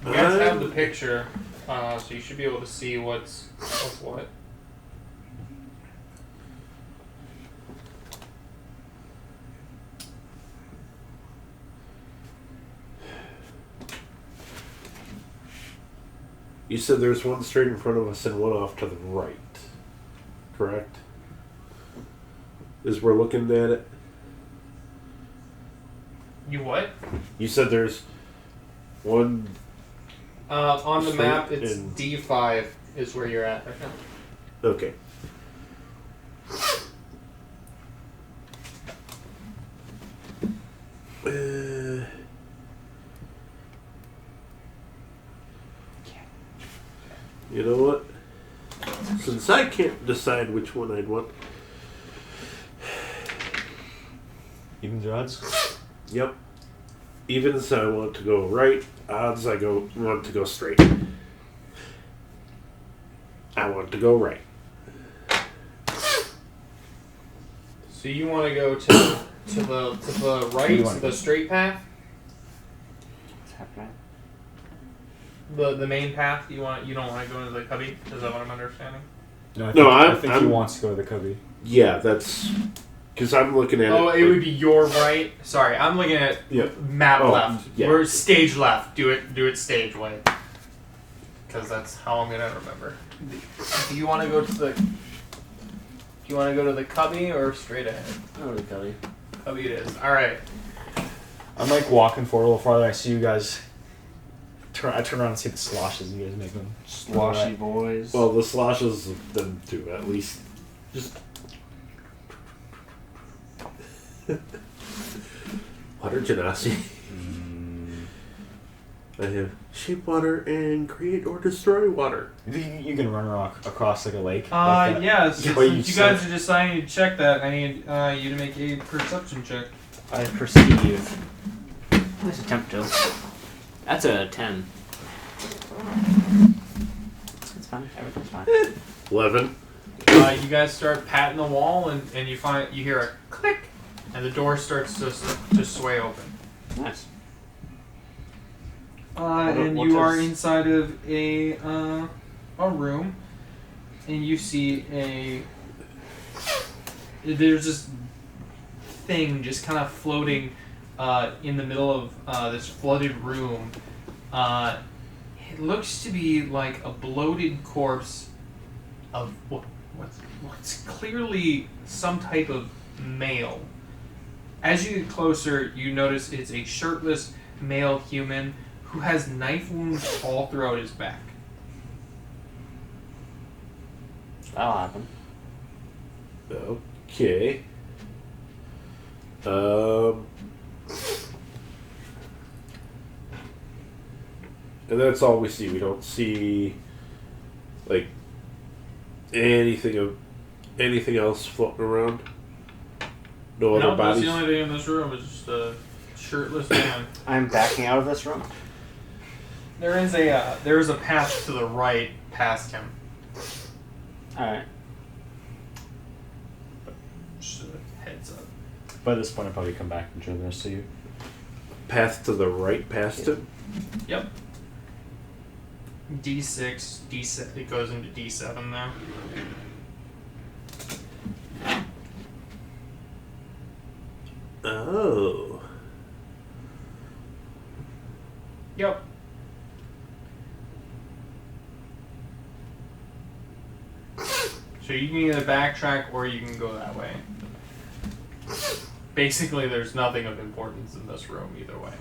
You guys have the picture, so you should be able to see what's what. You said there's one straight in front of us and one off to the right. Correct? As we're looking at it? You what? You said there's one... On the Straight map, it's in- D5 is where you're at right now. Okay. You know what? Since I can't decide which one I'd want... Evens or odds? Yep. Evens, I want to go right. Odds, I want to go straight. I want to go right. So you want to go to the right, you to wanna the straight path, What's happening? the main path. You don't want to go into the cubby. Is that what I'm understanding? No, I think he I'm- wants to go to the cubby. Yeah, that's... Because I'm looking at Oh, it... it would be your right. Sorry, I'm looking at Yeah. map Oh, left. yeah. We're stage left. Do it stage way. Because that's how I'm gonna remember. Do you want to go to the? Do you want to go to the cubby or straight ahead? Oh, the Cody. Cubby it is. All right. I'm like walking forward a little farther. I see you guys. I turn around and see the sloshes you guys making. Sloshy boys. Well, the sloshes of them too, at least. Just... Water genasi. I have shape water and create or destroy water. You can run across like a lake. like that. Yeah. Or you Since you guys are deciding to check that, I need you to make a perception check. I perceive. Let's attempt to. That's a 10. It's fine. Everything's fine. 11. You guys start patting the wall, and you hear a click, and the door starts to sway open. Nice. And what you are does- inside of a room, and you see there's this thing just kind of floating in the middle of this flooded room, It looks to be like a bloated corpse of what's clearly some type of male. As you get closer, you notice it's a shirtless male human who has knife wounds all throughout his back. That'll happen. Okay. And that's all we see. We don't see like anything else floating around. No other That's bodies. the only thing in this room is just a shirtless man. I'm backing out of this room. There is a path to the right past him. Alright. Just a heads up. By this point, I'll probably come back and join the rest of you. Path to the right past him. Yep. D6, D7. It goes into D7 now. Oh. Yep. So you can either backtrack or you can go that way. Basically, there's nothing of importance in this room either way.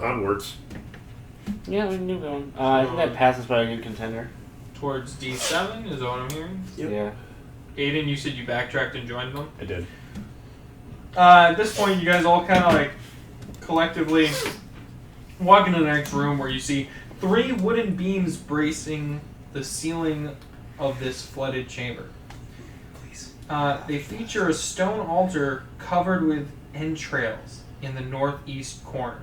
Onwards. Yeah, we can do going. I think that pass is probably a good contender. Towards D7 is what I'm hearing. Yep. Yeah. Aiden, you said you backtracked and joined them? I did. At this point, you guys all kind of like collectively walk into the next room where you see 3 wooden beams bracing the ceiling of this flooded chamber. Please. They feature a stone altar covered with entrails in the northeast corner.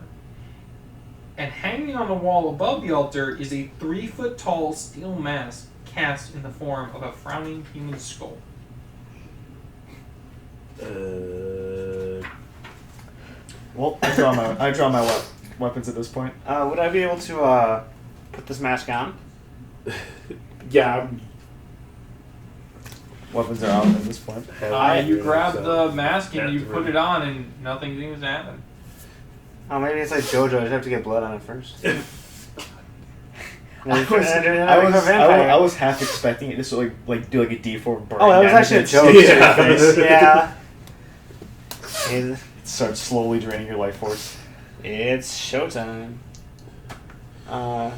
And hanging on the wall above the altar is a 3-foot-tall steel mask cast in the form of a frowning human skull. Well, I draw my weapons at this point. Would I be able to put this mask on? Yeah. Weapons are out at this point. You grab the mask and you put it on and nothing seems to happen. Oh, maybe it's like JoJo. I just have to get blood on it first. I was half expecting it just to like do like a D4 burn. Oh, that was actually a joke. Yeah. To your face. Yeah. It starts slowly draining your life force. It's showtime. I'm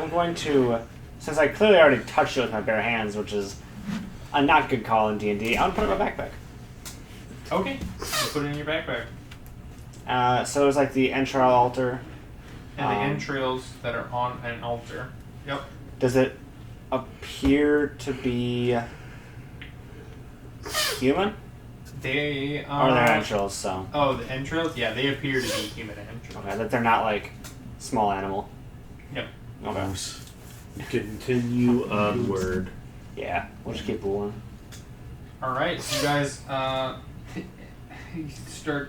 going to, since I clearly already touched it with my bare hands, which is a not good call in D&D, I'm going to put it in my backpack. Okay, you put it in your backpack. So there's like the entrail altar. And the entrails that are on an altar. Yep. Does it appear to be human? They Or they're entrails, so. Oh, the entrails? Yeah, they appear to be human entrails. Okay, that they're not like small animal. Yep. Okay. Continue onward. Yeah, we'll just keep rolling. Alright, so you guys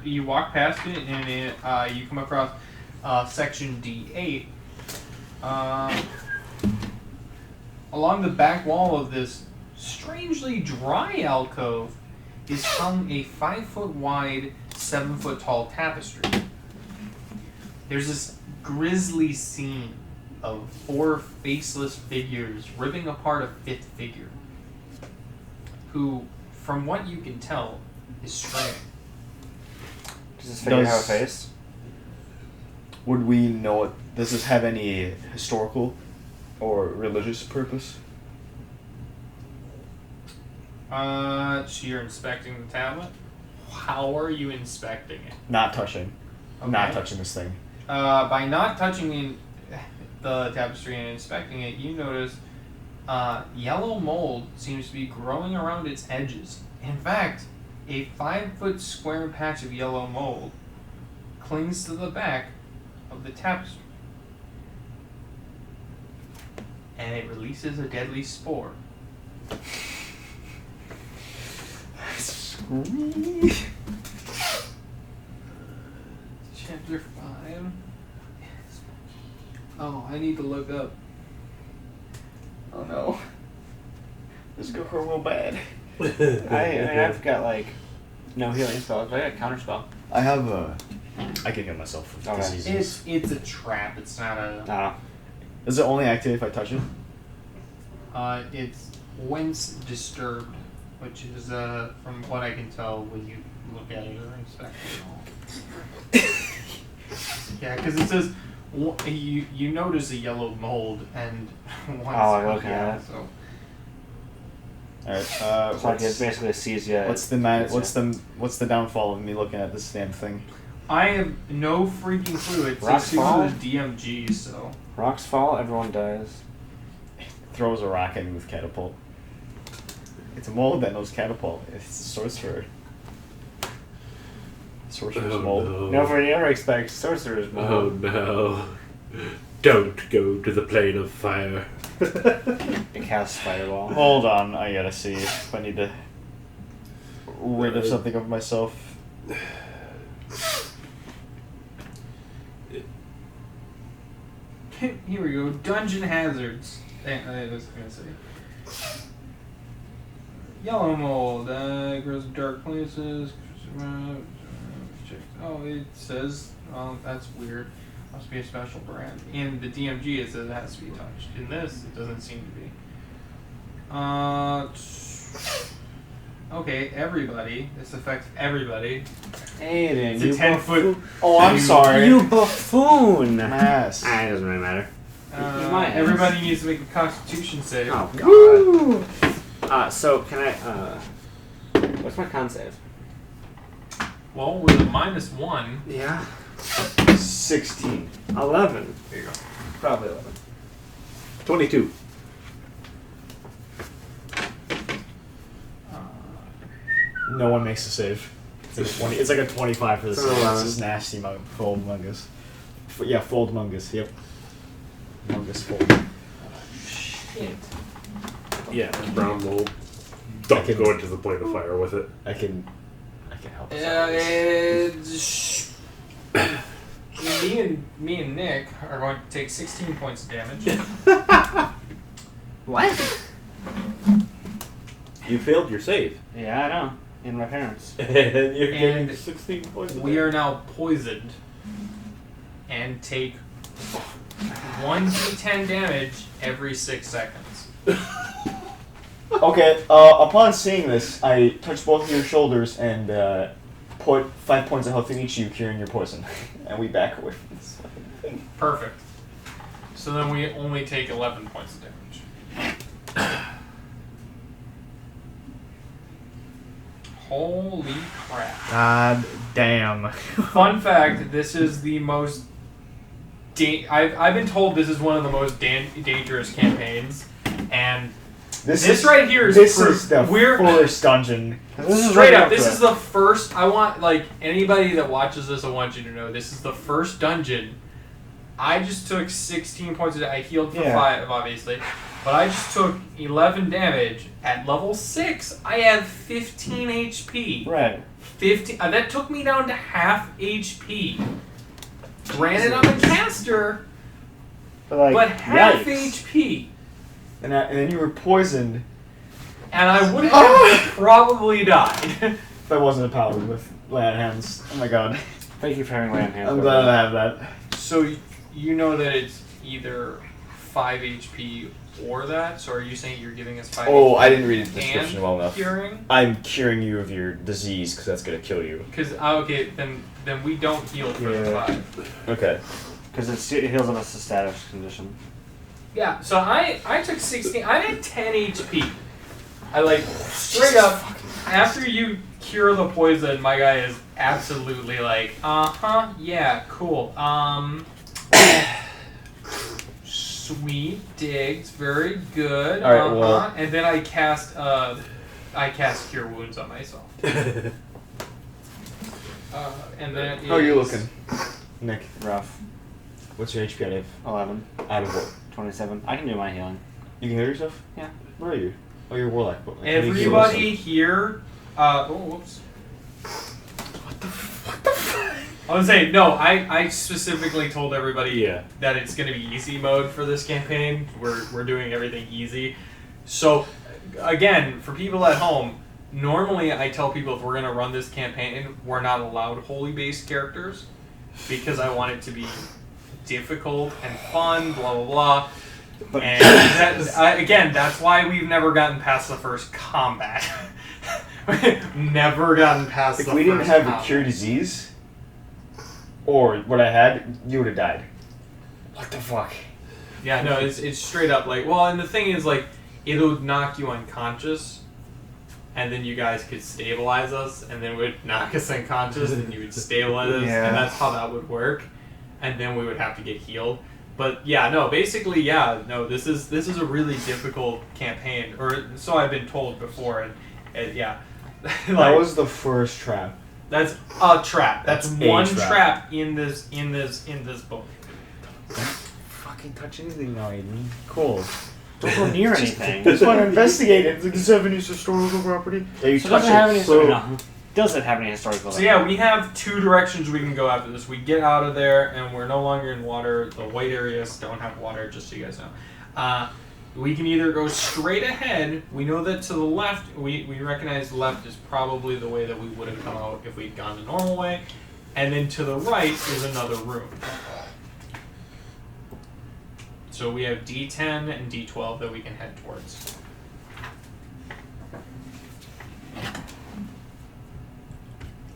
you walk past it and you come across section D8. Along the back wall of this strangely dry alcove is hung a 5-foot wide, 7-foot tall tapestry. There's this grisly scene of 4 faceless figures ripping apart a 5th figure, who, from what you can tell, is straying. Does this figure have a face? Would we know it? Does this have any historical or religious purpose? So you're inspecting the tablet? How are you inspecting it? Not touching. Okay. Not touching this thing. By not touching the tapestry and inspecting it, you notice yellow mold seems to be growing around its edges. In fact, a 5-foot square patch of yellow mold clings to the back of the tapestry. And it releases a deadly spore. Chapter 5. Oh, I need to look up. Oh no. This is going real bad. I've got like No healing spell. I got a counter spell. I have a. I can heal myself with Okay. diseases. It's a trap. It's not a. No. Does it only activate if I touch it? It's whence disturbed, which is from what I can tell when you look at it or inspect it all. Yeah, because it says you notice a yellow mold and once okay. yeah, so. All right. It's like it basically sees you. What's the downfall of me looking at this damn thing? I have no freaking clue. It's Rocks fall? the DMG, so. Rocks fall, everyone dies. Throws a rock at me with catapult. It's a mold that knows catapult. It's a sorcerer. Sorcerer's mold. No. Nobody ever expects sorcerer's mold. Oh no. Don't go to the plane of fire. It casts fireball. Hold on, I gotta see if I need to rid of something of myself. Here we go. Dungeon hazards. I was gonna say. Yellow mold. Grows in dark places. Oh, it says. Oh, that's weird. Must be a special brand. In the DMG, it says it has to be touched. In this, it doesn't seem to be. Okay, everybody. This affects everybody. Aidan, It's you a 10-foot. Oh, I'm sorry. You buffoon! Mass. Ah, it doesn't really matter. You might. Everybody needs to make a Constitution save. Oh god. So can I? What's my con save? Well, with a -1. Yeah. 16. 11. There you go. Probably 11. 22. No one makes a save. It's like a 20. It's like a 25 for the It's save. an It's 11. just nasty fold mungus. Yeah, fold mungus. Yep. Mungus fold. Shit. Yeah, brown mold. Don't can- go into the plane of fire with it. I can help. us out. Me and Nick are going to take 16 points of damage. What? You failed your save. Yeah, I know. In my parents. And you're And getting 16 points of We are now poisoned and take 1d10 damage every 6 seconds. Okay. Upon seeing this, I touch both of your shoulders and put 5 points of health in each of you, curing your poison, and we back away from this fucking thing. Perfect. So then we only take 11 points of damage. Holy crap. God damn. Fun fact, this is the most... I've been told this is one of the most dangerous campaigns, and this right here is this proof. is the We're first dungeon. This is straight right up. This for is the first. I want anybody that watches this. I want you to know this is the first dungeon. I just took 16 points. I healed for 5, obviously, but I just took 11 damage at level 6. I have 15 HP. Right. 15. That took me down to half HP. Granted, I'm a caster, but half yikes. HP. And then you were poisoned. And I would have probably died. If I wasn't a paladin with land hands. Oh my god. Thank you for having land hands. I'm glad I have that. So you know that it's either 5 HP or that? So are you saying you're giving us 5 HP? Oh, I didn't read the and description well enough. curing? I'm curing you of your disease because that's gonna kill you. Because, okay, then we don't heal for the 5. Okay. Because it heals us a status condition. Yeah, so I took 16. I'm at 10 HP. I straight up, after you cure the poison, my guy is absolutely yeah, cool. Sweet digs, very good. All right, well- And then I cast Cure Wounds on myself. And that is... How are you looking, Nick? Rough. What's your HP out of? 11. Out of what? 27. I can do my healing. You can heal yourself? Yeah. Where are you? Oh, you're a warlock. But how do you heal Everybody yourself? here... whoops. I was saying, no, I specifically told everybody that it's going to be easy mode for this campaign. We're doing everything easy. So, again, for people at home, normally I tell people if we're going to run this campaign, we're not allowed holy based characters because I want it to be difficult and fun, blah, blah, blah. But And again, that's why we've never gotten past the first combat. Never gotten past if the we first didn't have combat. a cure disease, or what I had, you would have died. What the fuck? Yeah, no, it's straight up like, well, and the thing is, like, it'll knock you unconscious, and then you guys could stabilize us, and then would knock us unconscious, and you would stabilize us, Yeah. and that's how that would work, and then we would have to get healed. But yeah, no, basically, yeah, no, this is a really difficult campaign, or so I've been told before, and yeah, That like, was the first trap. that's a trap. That's That's a one trap. trap in this book. Fucking touch anything now, Aidan. Cool. Don't go near anything. Just want to investigate it. It's like it's Avernus historical property. Yeah, you So touch does it have any it. So, no. Does it have any historical So yeah, we have two directions we can go after this. We get out of there, and we're no longer in water. The white areas don't have water, just so you guys know. We can either go straight ahead. We know that to the left, we recognize the left is probably the way that we would have come out if we'd gone the normal way. And then to the right is another room. So we have D10 and D12 that we can head towards.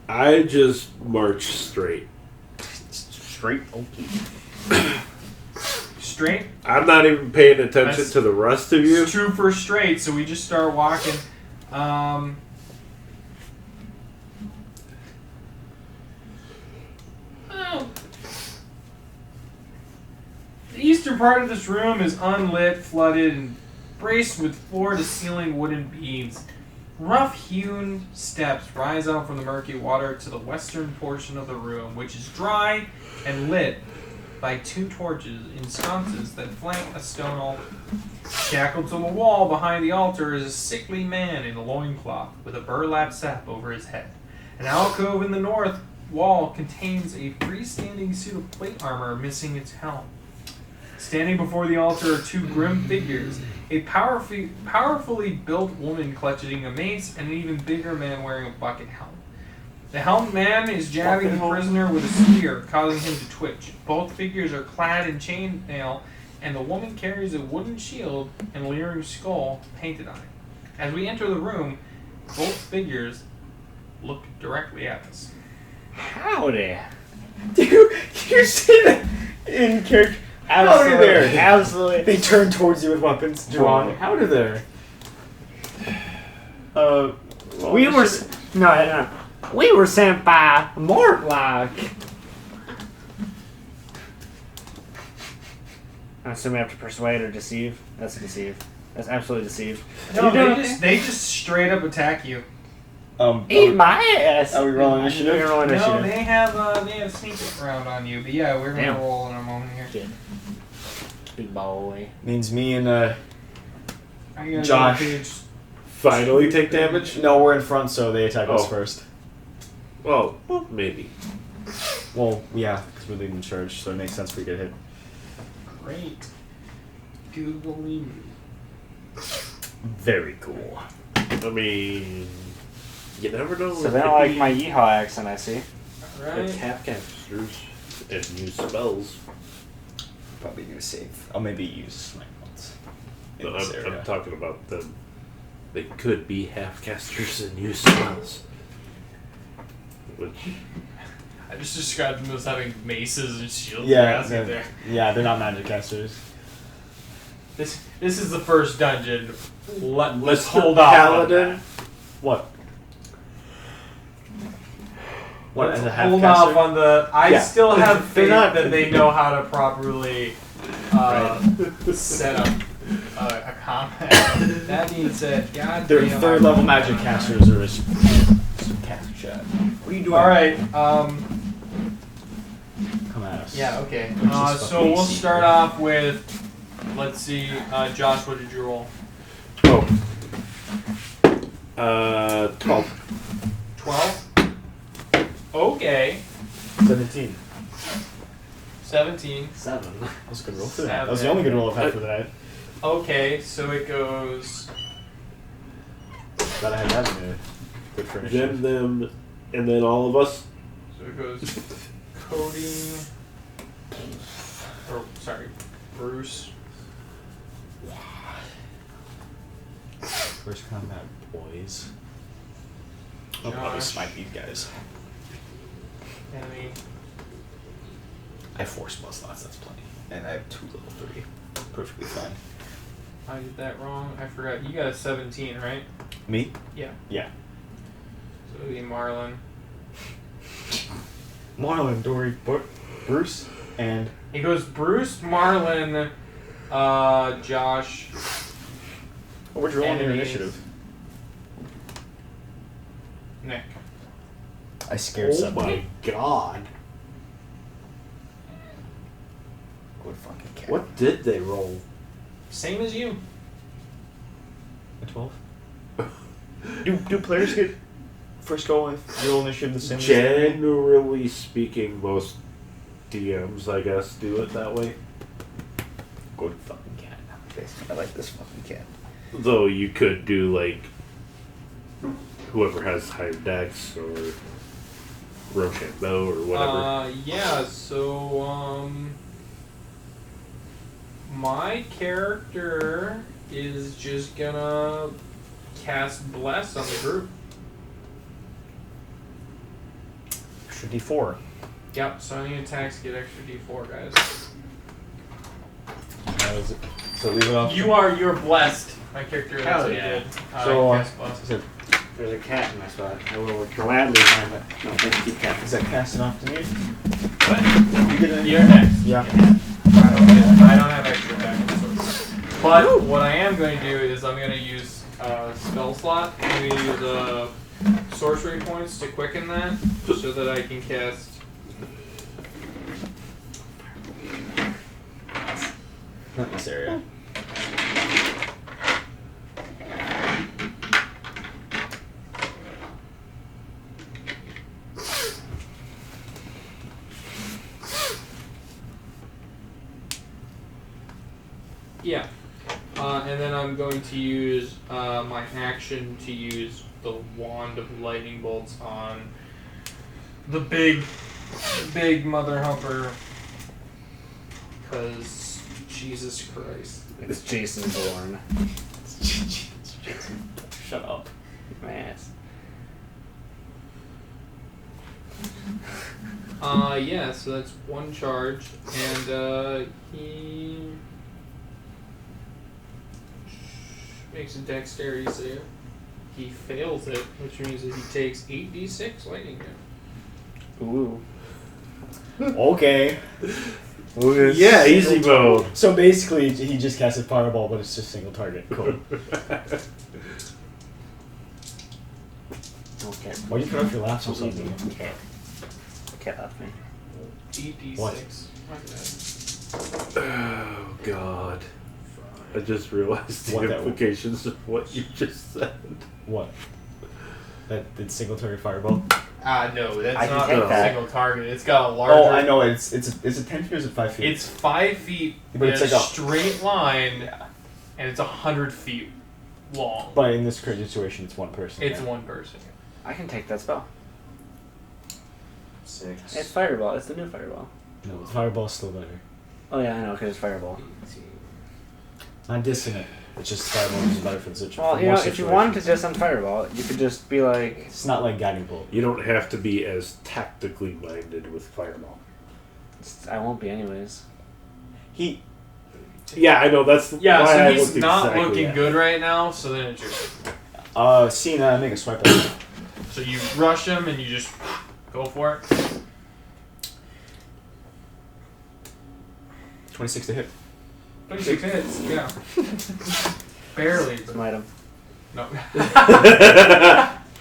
I just march straight. straight. Okay. Straight? I'm not even paying attention That's- to the rest of you. It's 2 for straight, so we just start walking. The eastern part of this room is unlit, flooded, and braced with floor-to-ceiling wooden beams. Rough-hewn steps rise out from the murky water to the western portion of the room, which is dry and lit by 2 torches in sconces that flank a stone altar. Shackled to the wall behind the altar is a sickly man in a loincloth with a burlap sack over his head. An alcove in the north wall contains a freestanding suit of plate armor missing its helm. Standing before the altar are 2 grim figures, a powerfully built woman clutching a mace and an even bigger man wearing a bucket helm. The helmed man is jabbing the prisoner with a spear, causing him to twitch. Both figures are clad in chainmail, and the woman carries a wooden shield and leering skull painted on it. As we enter the room, both figures look directly at us. Howdy. You say that in character. Howdy there. Absolutely. They turn towards you with weapons drawn. Howdy there. Well, We were no. We were sent by Mortlock. I assume we have to persuade or deceive. That's deceive. That's absolutely deceive. No, You doing they just straight up attack you. Eat my ass. Are we rolling initiative? We're rolling No, initiative. they have sneak around on you, but yeah, we're gonna Damn. roll in a moment here. Shit. Big boy. Means me and I gotta Josh. go to page- Finally take damage? no, we're in front, so they attack us Oh. first. Well, maybe. Well, yeah, because we're leading the charge, so it makes sense we get hit. Great. Googly. Very cool. I mean, you never know. So they don't like my yeehaw accent, I see. Alright. Half casters and use spells. Probably gonna save. I'll maybe use snipe once. In No, this I'm area. talking about them. They could be half casters and use spells. Which, I just described them as having maces and shields. Yeah, They're there. they're not magic casters. This is the first dungeon. Let's Mr. hold off Paladin. on that. What? What, Let's as a half hold caster? off on the. I Yeah. still have They're faith not- that they know how to properly set up a combat. That means that God Their damn, third I'm- level magic casters are just cast shot. What are you doing? All right. Come at us. Yeah. Okay. Which is So fucking we'll easy. start off with. Let's see. Josh, what did you roll? 12. 12. Okay. 17. 17. 7. That was a good roll for that. That was the only good roll I've had for the night. Okay, so it goes Thought I had that in a good for initiative. Then them, and then all of us. So it goes Cody. Or, sorry, Bruce. First combat, boys. I'll probably Josh. smite these guys. Enemy. I have 4 spell slots, that's plenty. And I have 2 level 3. Perfectly fine. I did that wrong. I forgot. You got a 17, right? Me? Yeah. Yeah. So it'll be Marlin. Marlin, Dory, Bruce, and... It goes Bruce, Marlin, Josh. Oh, we're rolling your Enemies. initiative. Nick. I scared Oh somebody. my god! Good fucking cat. What did they roll? Same as you. A 12? do players get first go with roll initiative the same as Generally speaking, most DMs, I guess, do it that way. Good fucking cat. I like this fucking cat. Though you could do like whoever has higher dex or Rochambeau or whatever. Yeah, so, my character is just gonna cast Bless on the group. Extra D4. Yep, so any attacks get extra d4, guys. How is it? So leave it off. You're blessed. My character, that's Hell what yeah. he did. So, Cast Bless. is it There's a cat in my spot. I will gladly find it. No, thank you, keep cat. is that casting off to me? What? You get it? You're next. Yeah. I don't have extra attack. But what I am going to do is I'm going to use spell slot. I'm going to use sorcery points to quicken that so that I can cast. Not in this area. Yeah. And then I'm going to use my action to use the wand of lightning bolts on the big mother humper. Because Jesus Christ. It's Jason Bourne. Shut up. My ass. Yeah, so that's one charge, and he makes a dexterity save. He fails it, which means that he takes 8d6 lightning damage. Ooh. Okay. Yeah, easy mode. So basically, he just casted Fireball, but it's just single target. Cool. Okay. Why you cut off your laughs or Don't leave something? me. Cat left me. 8d6. What? My bad. Oh god. I just realized the What that- implications of what you just said. What? That did single target Fireball? No, that's I can not take a that. single target. It's got a larger. Oh, I know. It's a 10 feet or is it 5 feet? It's 5 feet But in it's a like a- straight line, Yeah. and it's 100 feet long. But in this current situation, it's one person. It's right? one person. I can take that spell. 6. It's Fireball. It's the new Fireball. No, Fireball's still better. Oh yeah, I know, because it's Fireball. Not dissing it. It's just Fireball is better for the situation. Well, you know, if you wanted to just on Fireball, you could just be like... It's not like Guiding Bolt. You don't have to be as tactically minded with Fireball. I won't be anyways. He... Yeah, I know, that's Yeah, why so I he's looked not exactly looking at it. good right now, so then it's your Cena, make a swipe at him. So you rush him and you just go for it. 26 to hit. 26 hits, yeah. Barely. but- Smite him. No.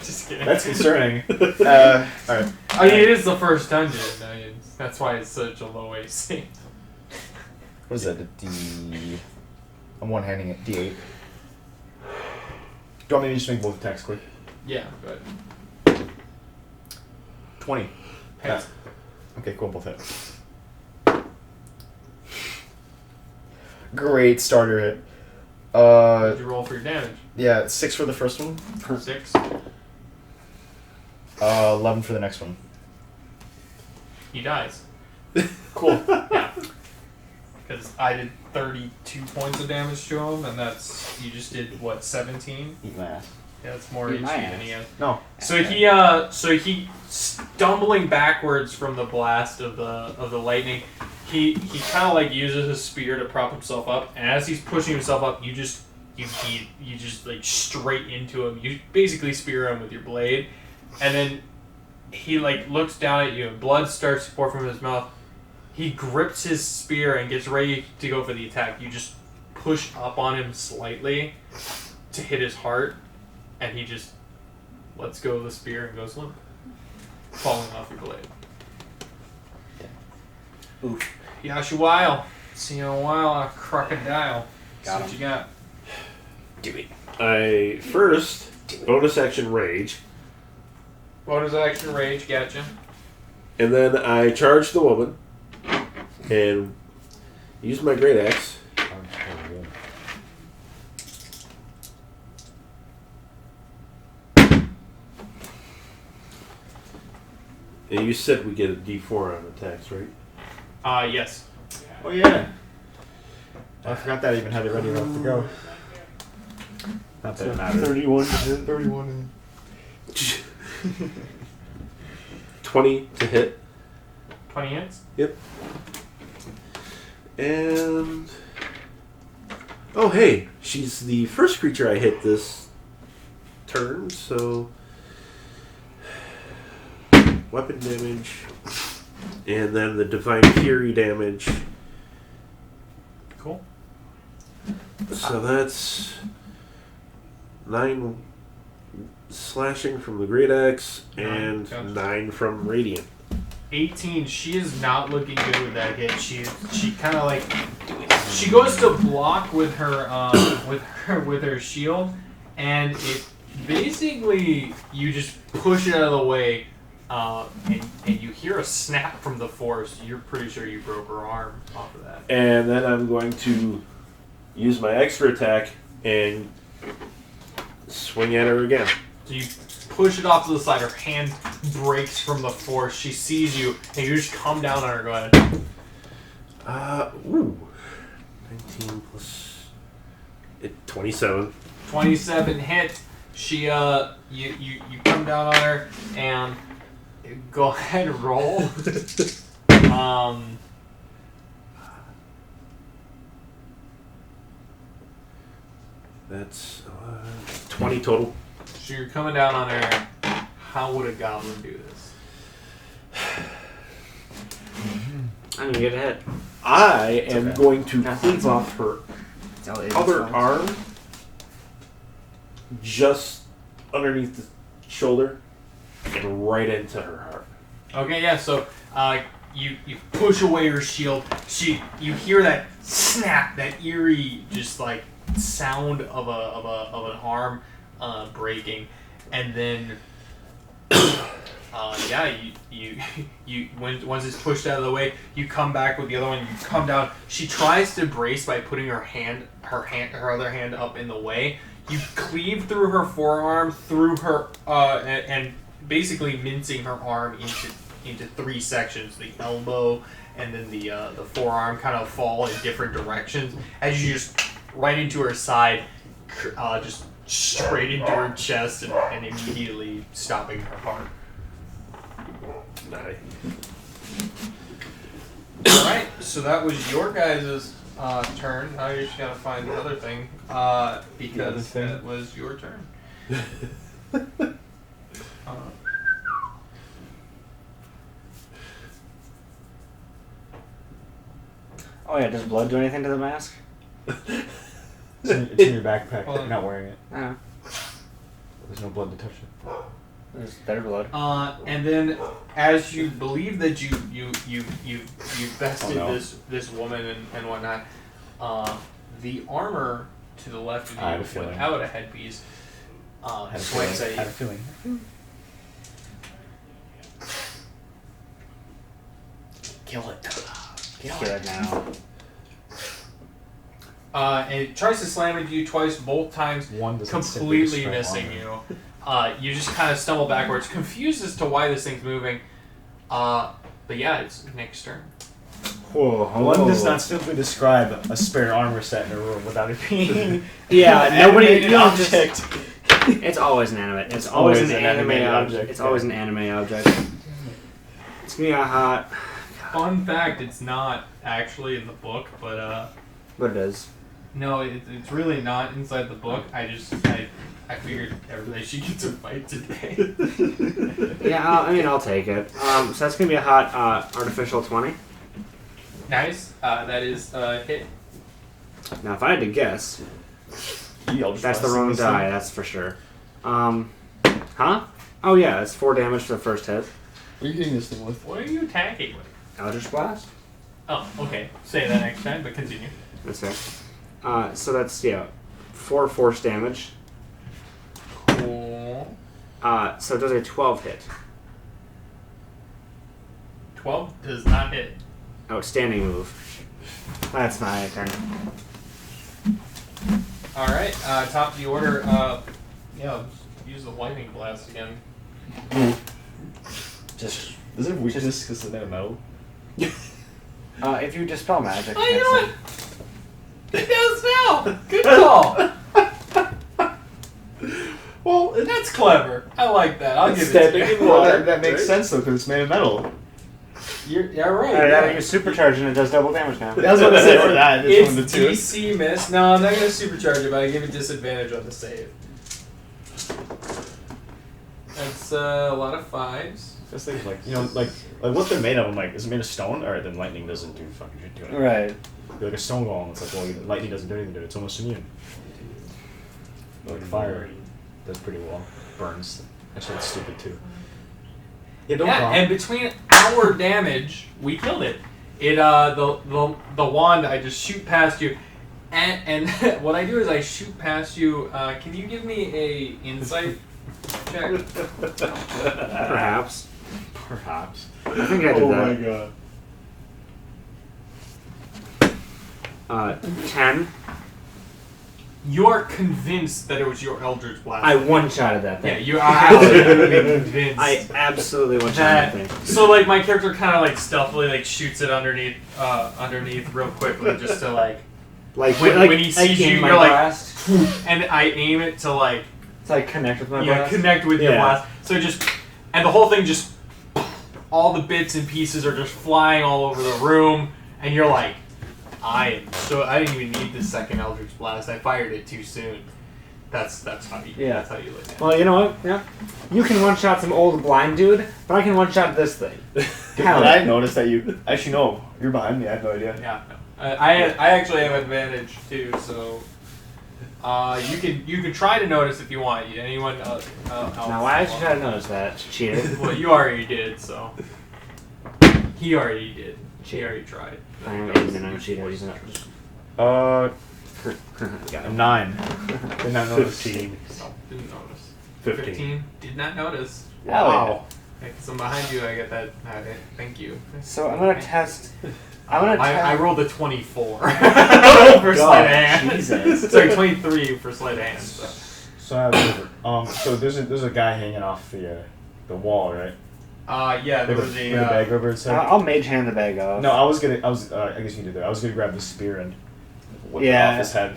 Just kidding. That's concerning. Alright. I mean, it is the first dungeon. I mean, that's why it's such a low AC. What is that? A D... I'm one-handing it. D8. Do you want me to just make both attacks quick? Yeah, but 20. hits. Okay, cool. Both hit. Great starter hit. What did you roll for your damage? Yeah, 6 for the first one. 6. 11 for the next one. He dies. Cool. Yeah. Because I did 32 points of damage to him, and that's you just did what 17? Eat my ass. Yeah, that's more Eat HP my than ass. he has. No. So he stumbling backwards from the blast of the lightning. He kind of like uses his spear to prop himself up, and as he's pushing himself up, you just like straight into him. You basically spear him with your blade, and then he like looks down at you, and blood starts to pour from his mouth. He grips his spear and gets ready to go for the attack. You just push up on him slightly to hit his heart, and he just lets go of the spear and goes limp, falling off your blade. Oof. Yashuile. See you in a while, a crocodile. Got See what him. you got. Do it. I first bonus action rage, Bonus action rage, gotcha. and then I charge the woman and use my great axe. And you said we get a D4 on attacks, right? Yes. Oh yeah. I forgot that I even had it ready to go. Not that it matters. 31 to hit. 31. 20 to hit. 20 hits? Yep. And oh hey, she's the first creature I hit this turn, so weapon damage, and then the divine fury damage. Cool. So that's 9 slashing from the great axe and Gotcha. 9 from radiant. 18. She is not looking good with that hit. She kind of like she goes to block with her with her shield, and it basically you just push it out of the way, and you hear a snap from the force. You're pretty sure you broke her arm off of that. And then I'm going to use my extra attack and swing at her again. So you push it off to the side. Her hand breaks from the force. She sees you, and you just come down on her. Go ahead. 19 plus 27. 27 hit. She you come down on her and go ahead and roll. That's 20 total. So you're coming down on her. How would a goblin do this? I'm gonna get a hit. I am okay. going to That's cleave fine. off her Tell Aidan other songs. arm just underneath the shoulder and right into her heart. Okay, yeah. So you push away her shield. You hear that snap, that eerie, just like sound of an arm breaking, and then once it's pushed out of the way, you come back with the other one. You come down. She tries to brace by putting her other hand up in the way. You cleave through her forearm, through her and basically mincing her arm into 3 sections. The elbow and then the forearm kind of fall in different directions as you just right into her side, just straight into her chest and immediately stopping her heart. Nice. Alright, so that was your guys' turn. Now you just gotta find the other thing, because thing? that was your turn. Oh yeah, does blood do anything to the mask? It's in your backpack. Hold You're on. not wearing it. No. There's no blood to touch it. There's better blood. And then, as you believe that you bested Oh, no. this woman and whatnot, the armor to the left I had a of you feeling. without a headpiece Had a swings feeling. at Had a you. feeling. Kill it. Kill it now. And it tries to slam into you twice, both times One doesn't completely simply missing destroy you. You just kind of stumble backwards, confused as to why this thing's moving. But yeah, it's Nick's turn. Whoa, One does not simply describe a spare armor set in a room without it being nobody. animated You don't just. object. It's always an anime. It's always an anime animated object. It's always an anime object. It's gonna be a hot. Fun fact, it's not actually in the book, but But it is. no, it's really not inside the book. I figured everybody should get to fight today. Yeah, I'll take it. So that's gonna be a hot artificial 20. Nice. That is hit. Now, if I had to guess, that's the wrong die. That's for sure. Huh? Oh yeah, it's 4 damage for the first hit. What are you hitting this thing with? What are you attacking with? Eldritch Blast. Oh, okay. Say that next time, but continue. That's fair. So that's 4 force damage. Cool. So it does a 12 hit. 12 does not hit. Outstanding move. That's my turn. All right. Top of the order. Use the lightning blast again. Just does it have weakness because it's made of metal? If you dispel magic. Oh, you know what? It does now. Good call. Well, that's clever. I like that. I'll give it to you. Well, that makes sense though because it's made of metal. You're right. Alright, you supercharge and it does double damage now. I was about to say for that. It's one of the two. DC miss. No, I'm not going to supercharge it, but I give it disadvantage on the save. That's a lot of 5s. Just think like what they're made of. I'm like, is it made of stone? Alright, then lightning doesn't do fucking shit to it. Right. You're like a stone golem. It's like, well, lightning doesn't do anything to it. It's almost immune. Like fire does pretty well. Burns. Actually, that's stupid too. Yeah, don't Yeah, bomb. and between our damage, we killed it. The wand, I just shoot past you, and what I do is I shoot past you. Can you give me a insight check? Perhaps. Perhaps. I think I did Oh that. my god. 10. You are convinced that it was your Eldritch Blast. I one-shotted that Yeah, thing. you are absolutely convinced. I absolutely one-shotted that. that thing. So like my character kind of like stealthily shoots it underneath real quickly just to like when he sees you, you're like, blast. and I aim it to like It's like connect with my blast. connect with your Yeah. blast. So and the whole thing just all the bits and pieces are just flying all over the room, and you're like, I didn't even need the second Eldritch Blast. I fired it too soon. That's how you Yeah. that's how you look at it. Well, you know what? Yeah. You can one-shot some old blind dude, but I can one-shot this thing. Hell. I noticed that you actually no, you're behind me. I had no idea. Yeah, no. I actually have advantage too, so you can try to notice if you want. Anyone else? Now, why did you try to notice that, cheater? Well, you already did, so he already did. She already tried. I am Aidan, I'm a cheater. He's not. Uh, Got him. 9. Did not notice. 15. No, didn't notice. 15. Did not notice. Wow. Because I'm behind you, I get that. Thank you. So I'm gonna test. I rolled a 24 for God, sleight of hand. Jesus. Sorry, 23 for sleight of hand. So. So I have so there's a guy hanging off the wall, right? Yeah, there With was a bag over his head. I'll mage hand the bag off. No, I guess you can do that. I was gonna grab the spear and whip it Yeah. off his head.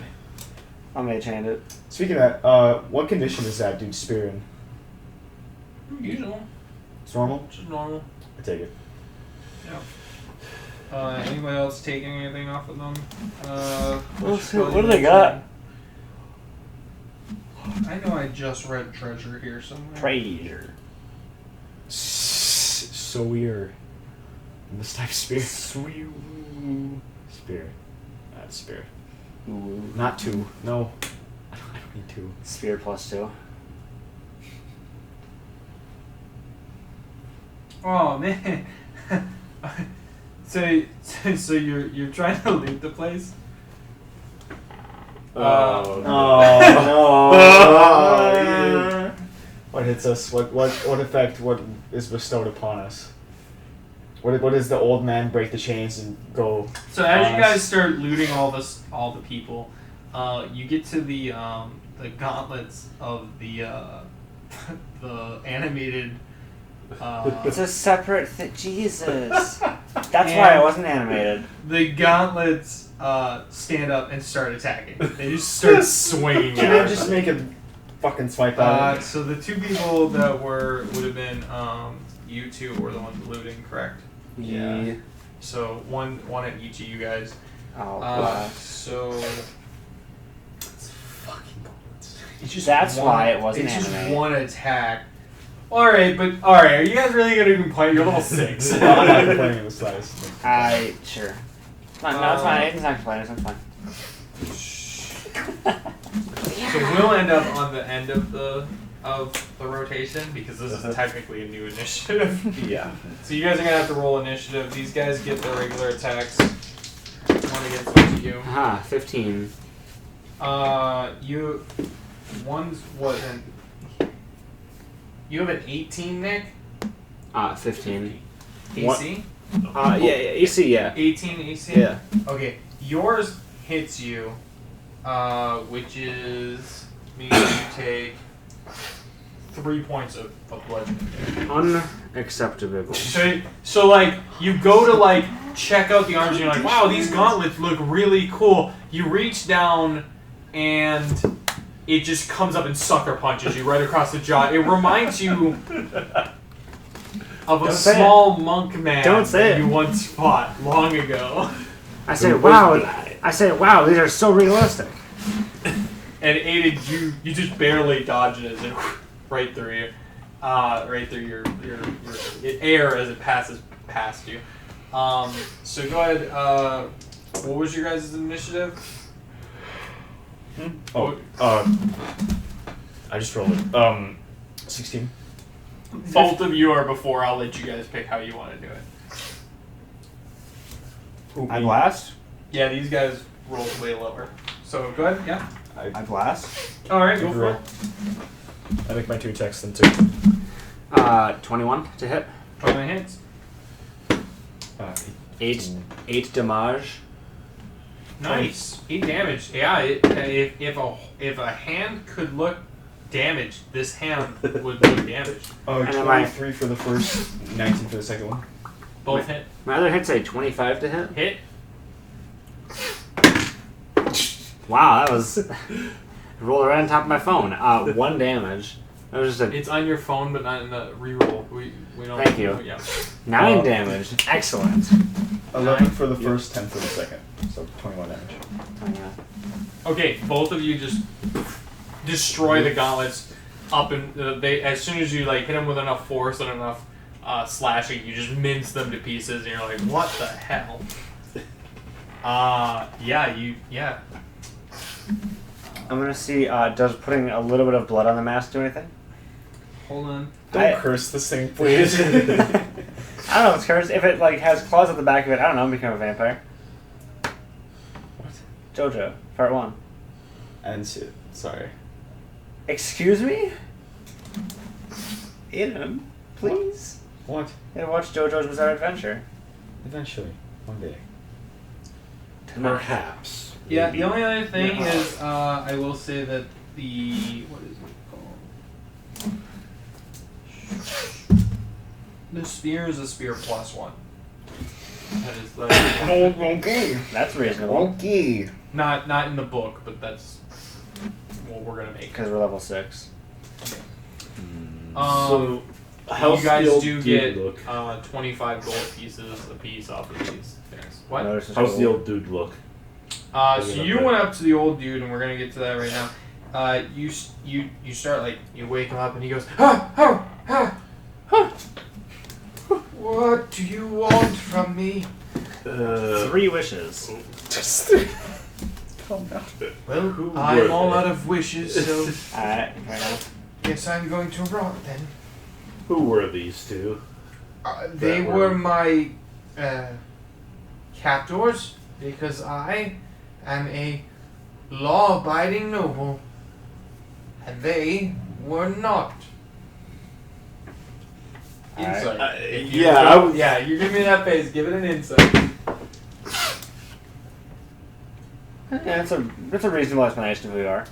I'll mage hand it. Speaking of that, what condition is that dude's spear in? Usual. It's normal? Just normal. I take it. Yeah. Anybody else taking anything off of them? What do they got? I know I just read treasure here somewhere. Treasure. So weird. This type of spear. Spear. That's spear. Ooh. Not 2. No. I don't need 2. Spear +2. Oh man. So you're trying to loot the place? Oh no! What hits us? What effect? What is bestowed upon us? What does the old man break the chains and go? So as you guys start looting all the people, you get to the gauntlets of the the animated. It's a separate Jesus. That's why I wasn't animated. The gauntlets stand up and start attacking. They just start swinging. Can at I just everybody. make a fucking swipe out? So the two people that would have been you two were the ones looting, correct? Yeah. So one at each of you guys. Oh, God. So It's fucking bullets. it's just That's one, why it wasn't it's just animated. one attack. Alright, are you guys really gonna complain? You're level 6. I'm not complaining in the slightest. Sure. Fine, no, it's fine. Aiden's not complaining. It's fine. So we'll end up on the end of the rotation because this is technically a new initiative. Yeah. So you guys are gonna have to roll initiative. These guys get their regular attacks. One against each of you. Aha, 15. One's what? You have an 18, Nick. 15. AC. AC, yeah. 18 AC. Yeah. Okay, yours hits you, which is means you take 3 points of bludgeoning. Unacceptable. So like you go to like check out the arms and you're like, wow, these gauntlets look really cool. You reach down and it just comes up and sucker punches you right across the jaw. It reminds you of a small monk man that you once fought long ago. I say, wow. These are so realistic. And Aidan, you just barely dodge it as it right through you, right through your air as it passes past you. So go ahead. What was your guys' initiative? I just rolled it. 16. Both of you are before. I'll let you guys pick how you want to do it. I blast? Yeah, these guys rolled way lower. So go ahead. Yeah. I blast? All right, go for roll. it. I make my 2 attacks then 2. 21 to hit. 20 hits. 8 damage. Nice. 8 damage. Yeah. If a hand could look damaged, this hand would look damaged. And then my- 23 for the first, 19 for the second one. Both hit. My other hit's a 25 to hit. Hit. Wow, that was... rolled right on top of my phone. 1 damage. That was just a It's on your phone, but not in the reroll. We don't. Thank you. Yeah. 9 damage. Excellent. 11 for the first, 10 for the second. So 21 damage. Oh, yeah. Okay, both of you just destroy the gauntlets up, and they as soon as you like hit them with enough force and enough slashing, you just mince them to pieces, and you're like, what the hell? Yeah. I'm gonna see, does putting a little bit of blood on the mask do anything? Hold on. Don't curse this thing, please. I don't know if it's cursed. If it like has claws at the back of it, I don't know, become a vampire. What? JoJo, part 1. And shit. Sorry. Excuse me? Aidan, please? What? Yeah, watch JoJo's Bizarre Adventure. Eventually. One day. Perhaps. Yeah. Maybe. The only other thing is, I will say that what is it called? The spear is a spear +1. That is Okay. That's reasonable. Okay. not in the book, but that's what we're gonna make. Because we're level 6. So, you how's guys the old do dude get look? 25 gold pieces a piece off of these things. What? Notice it's How's the gold. old dude look? So you went up to the old dude, and we're gonna get to that right now. You start like you wake him up, and he goes, ha. What do you want from me? 3 wishes. Just calm down. Well, were I'm all they? out of wishes, so Alright, fair enough. guess I'm going to rot then. Who were these two? They That were were- my captors because I am a law-abiding noble, and they were not. Insight. If you yeah, don't- I would- yeah, you give me that face. Give it an insight. Yeah, that's a reasonable explanation of who you are.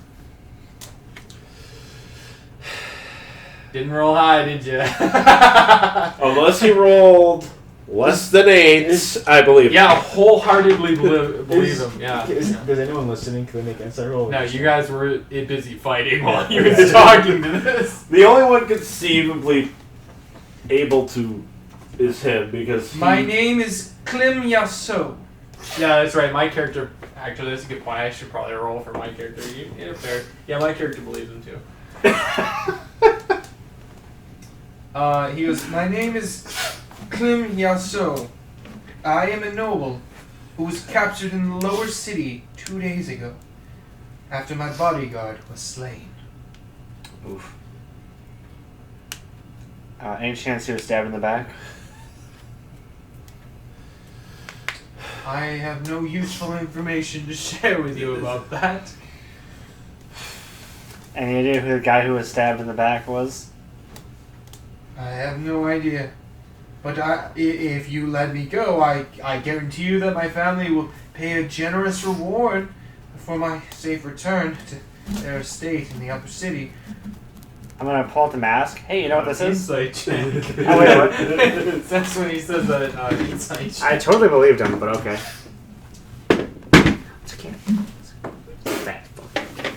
Didn't roll high, did you? Unless he rolled less than 8, I believe. Yeah, wholeheartedly believe him. Yeah. Does anyone listening can they make insight roll? No, you guys were busy fighting while he was talking to this. The only one conceivably able to is him because My name is Klim Yasso. Yeah, that's right. My character. Actually, that's a good point. I should probably roll for my character. You're fair. Yeah, my character believes him too. He goes, my name is Klim Yasso. I am a noble who was captured in the lower city 2 days ago after my bodyguard was slain. Oof. Any chance he was stabbed in the back? I have no useful information to share with you about that. Any idea who the guy who was stabbed in the back was? I have no idea. But if you let me go, I guarantee you that my family will pay a generous reward for my safe return to their estate in the upper city. I'm gonna pull out the mask. Hey, you know what this is? Insight check. Oh, wait, what? That's when he says that insight check. I totally believed him, but okay. It's a cat. Fat fucking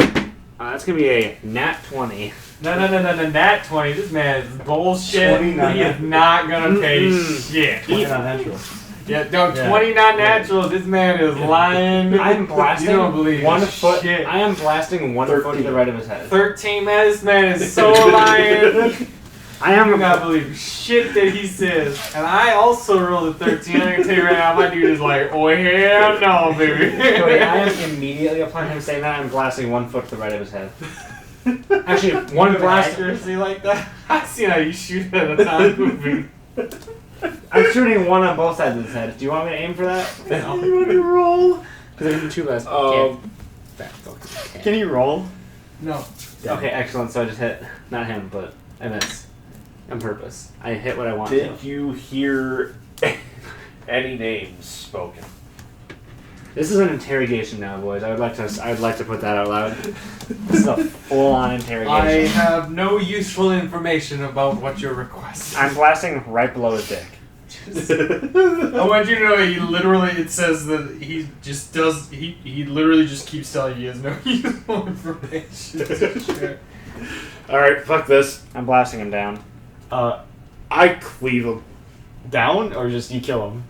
cat. That's gonna be a nat 20. No, nat 20. This man is bullshit. 29. He is not gonna pay Mm-mm. shit. 20 not natural. Yeah, no, Yeah. 20 not natural. This man is lying. I'm blasting You don't believe 1 this foot. shit. I am blasting 1 foot to the right of his head. 13, man. This man is so lying. I I do am not believe shit that he says. And I also rolled a 13. I'm gonna tell you right now, my dude is like, oh hell no, baby. Cody, I am immediately upon him saying that I'm blasting 1 foot to the right of his head. Actually, one blast. accuracy like that. I've seen how you shoot at a time moving. I'm shooting 1 on both sides of his head. Do you want me to aim for that? No. You want to roll? Because I can 2 blasts. Fat fucking cat. Can you roll? No. Okay, excellent. So I just hit, not him, but I miss. On purpose. I hit what I want Did to. you hear any names spoken? This is an interrogation now, boys. I'd like to put that out loud. This is a full-on interrogation. I have no useful information about what you're requesting. I'm blasting right below his dick. I want you to know he literally, it says that he just does, he literally just keeps telling you he has no useful information to share. Alright, fuck this. I'm blasting him down. I cleave him. Down or just you kill him?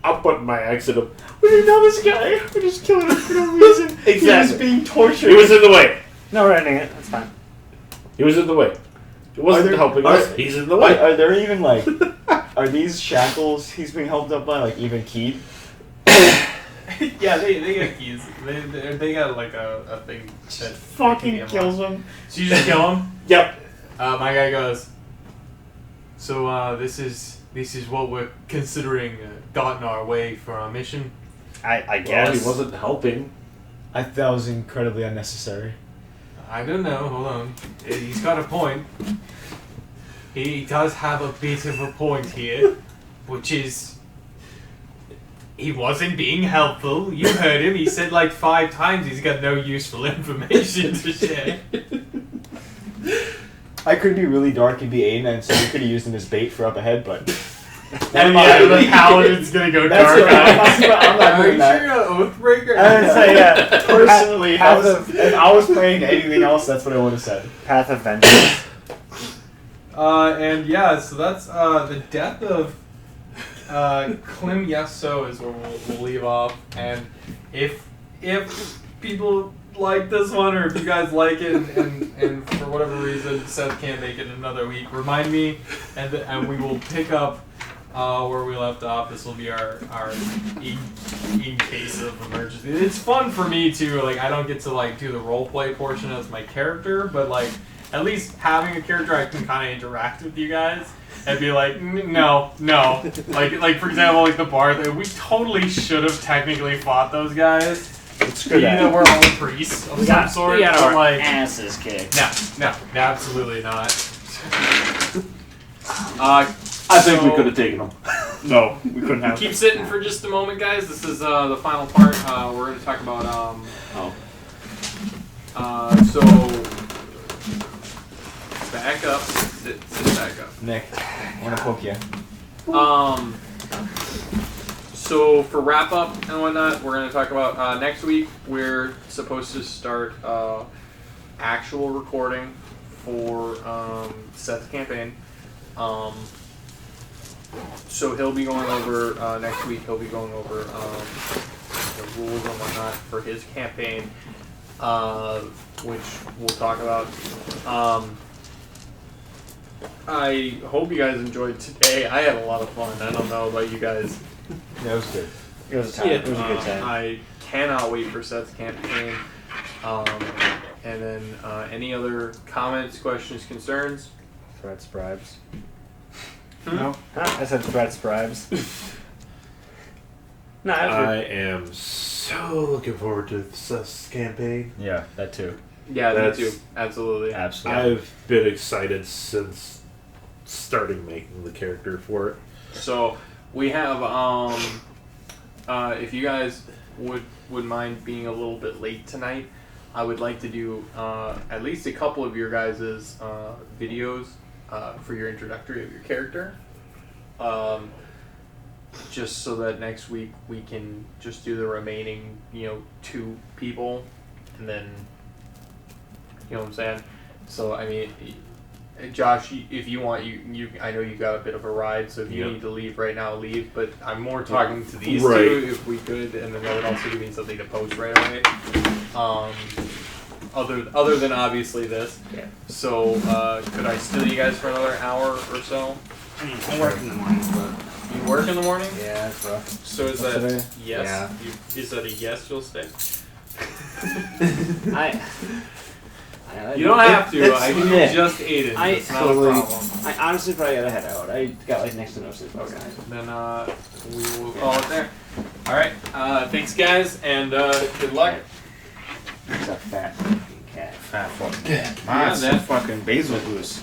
I'll put my axe in him. We didn't know this guy. We're just killing him for no reason. Exactly. He was being tortured. He was in the way. No, we're ending it. That's fine. He was in the way. It wasn't helping us. He's in the way. Are there even like, are these shackles he's being held up by like even keyed? Yeah, they got keys. They got like a thing that Fucking kills him. So you just kill him? Yep. My guy goes, so this is what we're considering gotten our way for our mission. I Well, guess. he wasn't helping. I thought that was incredibly unnecessary. I don't know, hold on. He's got a point. He does have a bit of a point here, which is he wasn't being helpful. You heard him. He said like 5 times he's got no useful information to share. I could be really dark and be Aidan, and so we could have used him as bait for up ahead, but. And yeah, the paladin's gonna go That's dark. what I'm not Are doing you that. sure you're an Oathbreaker? I would say, yeah, personally, Path if I was playing anything else, that's what I would have said. Path of Vengeance. And yeah, so that's the death of Klim Yasso is where we'll leave off. And if people like this one, or if you guys like it, and for whatever reason Seth can't make it another week, remind me, and we will pick up where we left off. This will be our in case of emergency. It's fun for me too. Like I don't get to like do the role play portion as my character, but like at least having a character I can kind of interact with you guys and be like, no. Like for example, like the bar. We totally should have technically fought those guys. Screw that. that we're all priests of some sort. We got but our like, asses kicked. no, absolutely not. I think we could have taken them. No, we couldn't have. Keep sitting for just a moment, guys. This is the final part. We're going to talk about so back up. Sit back up. Nick, I want to poke you. So for wrap up and whatnot, we're going to talk about next week. We're supposed to start actual recording for Seth's campaign. So he'll be going over next week. He'll be going over the rules and whatnot for his campaign, which we'll talk about. I hope you guys enjoyed today. I had a lot of fun. I don't know about you guys. Yeah, it was good. It was a time. It was a good time. I cannot wait for Seth's campaign. And then any other comments, questions, concerns? Threats, bribes. No. I said threats, bribes. No, I am so looking forward to Seth's campaign. Yeah, that too. Yeah, me That's- too. Absolutely. Absolutely. I've been excited since starting making the character for it. So we have if you guys would mind being a little bit late tonight, I would like to do at least a couple of your guys' videos for your introductory of your character. Just so that next week we can just do the remaining, 2 people, and then, you know what I'm saying? So, I mean, Josh, if you want, you I know you got a bit of a ride, so if you Yep. need to leave right now, leave. But I'm more talking to these Right. two, if we could, and then that would also give me something to post right away. Other than obviously this. Yeah. So, could I steal you guys for another hour or so? I work in the morning, but You work in the morning? yeah, it's rough. So is What's that today? yes? Yeah. Is that a yes? You'll stay. You You don't have to. it's- I can yeah. just Aidan. I It's not totally. a problem. I honestly probably gotta head out. I got like next to no sleep last night. Then we will call it there. All right. Thanks, guys, and good luck. It's a fat fucking cat. Fat fucking cat. Yeah, that fucking basil goose.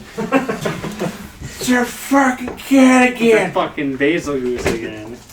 It's your fucking cat again. Fucking basil goose again.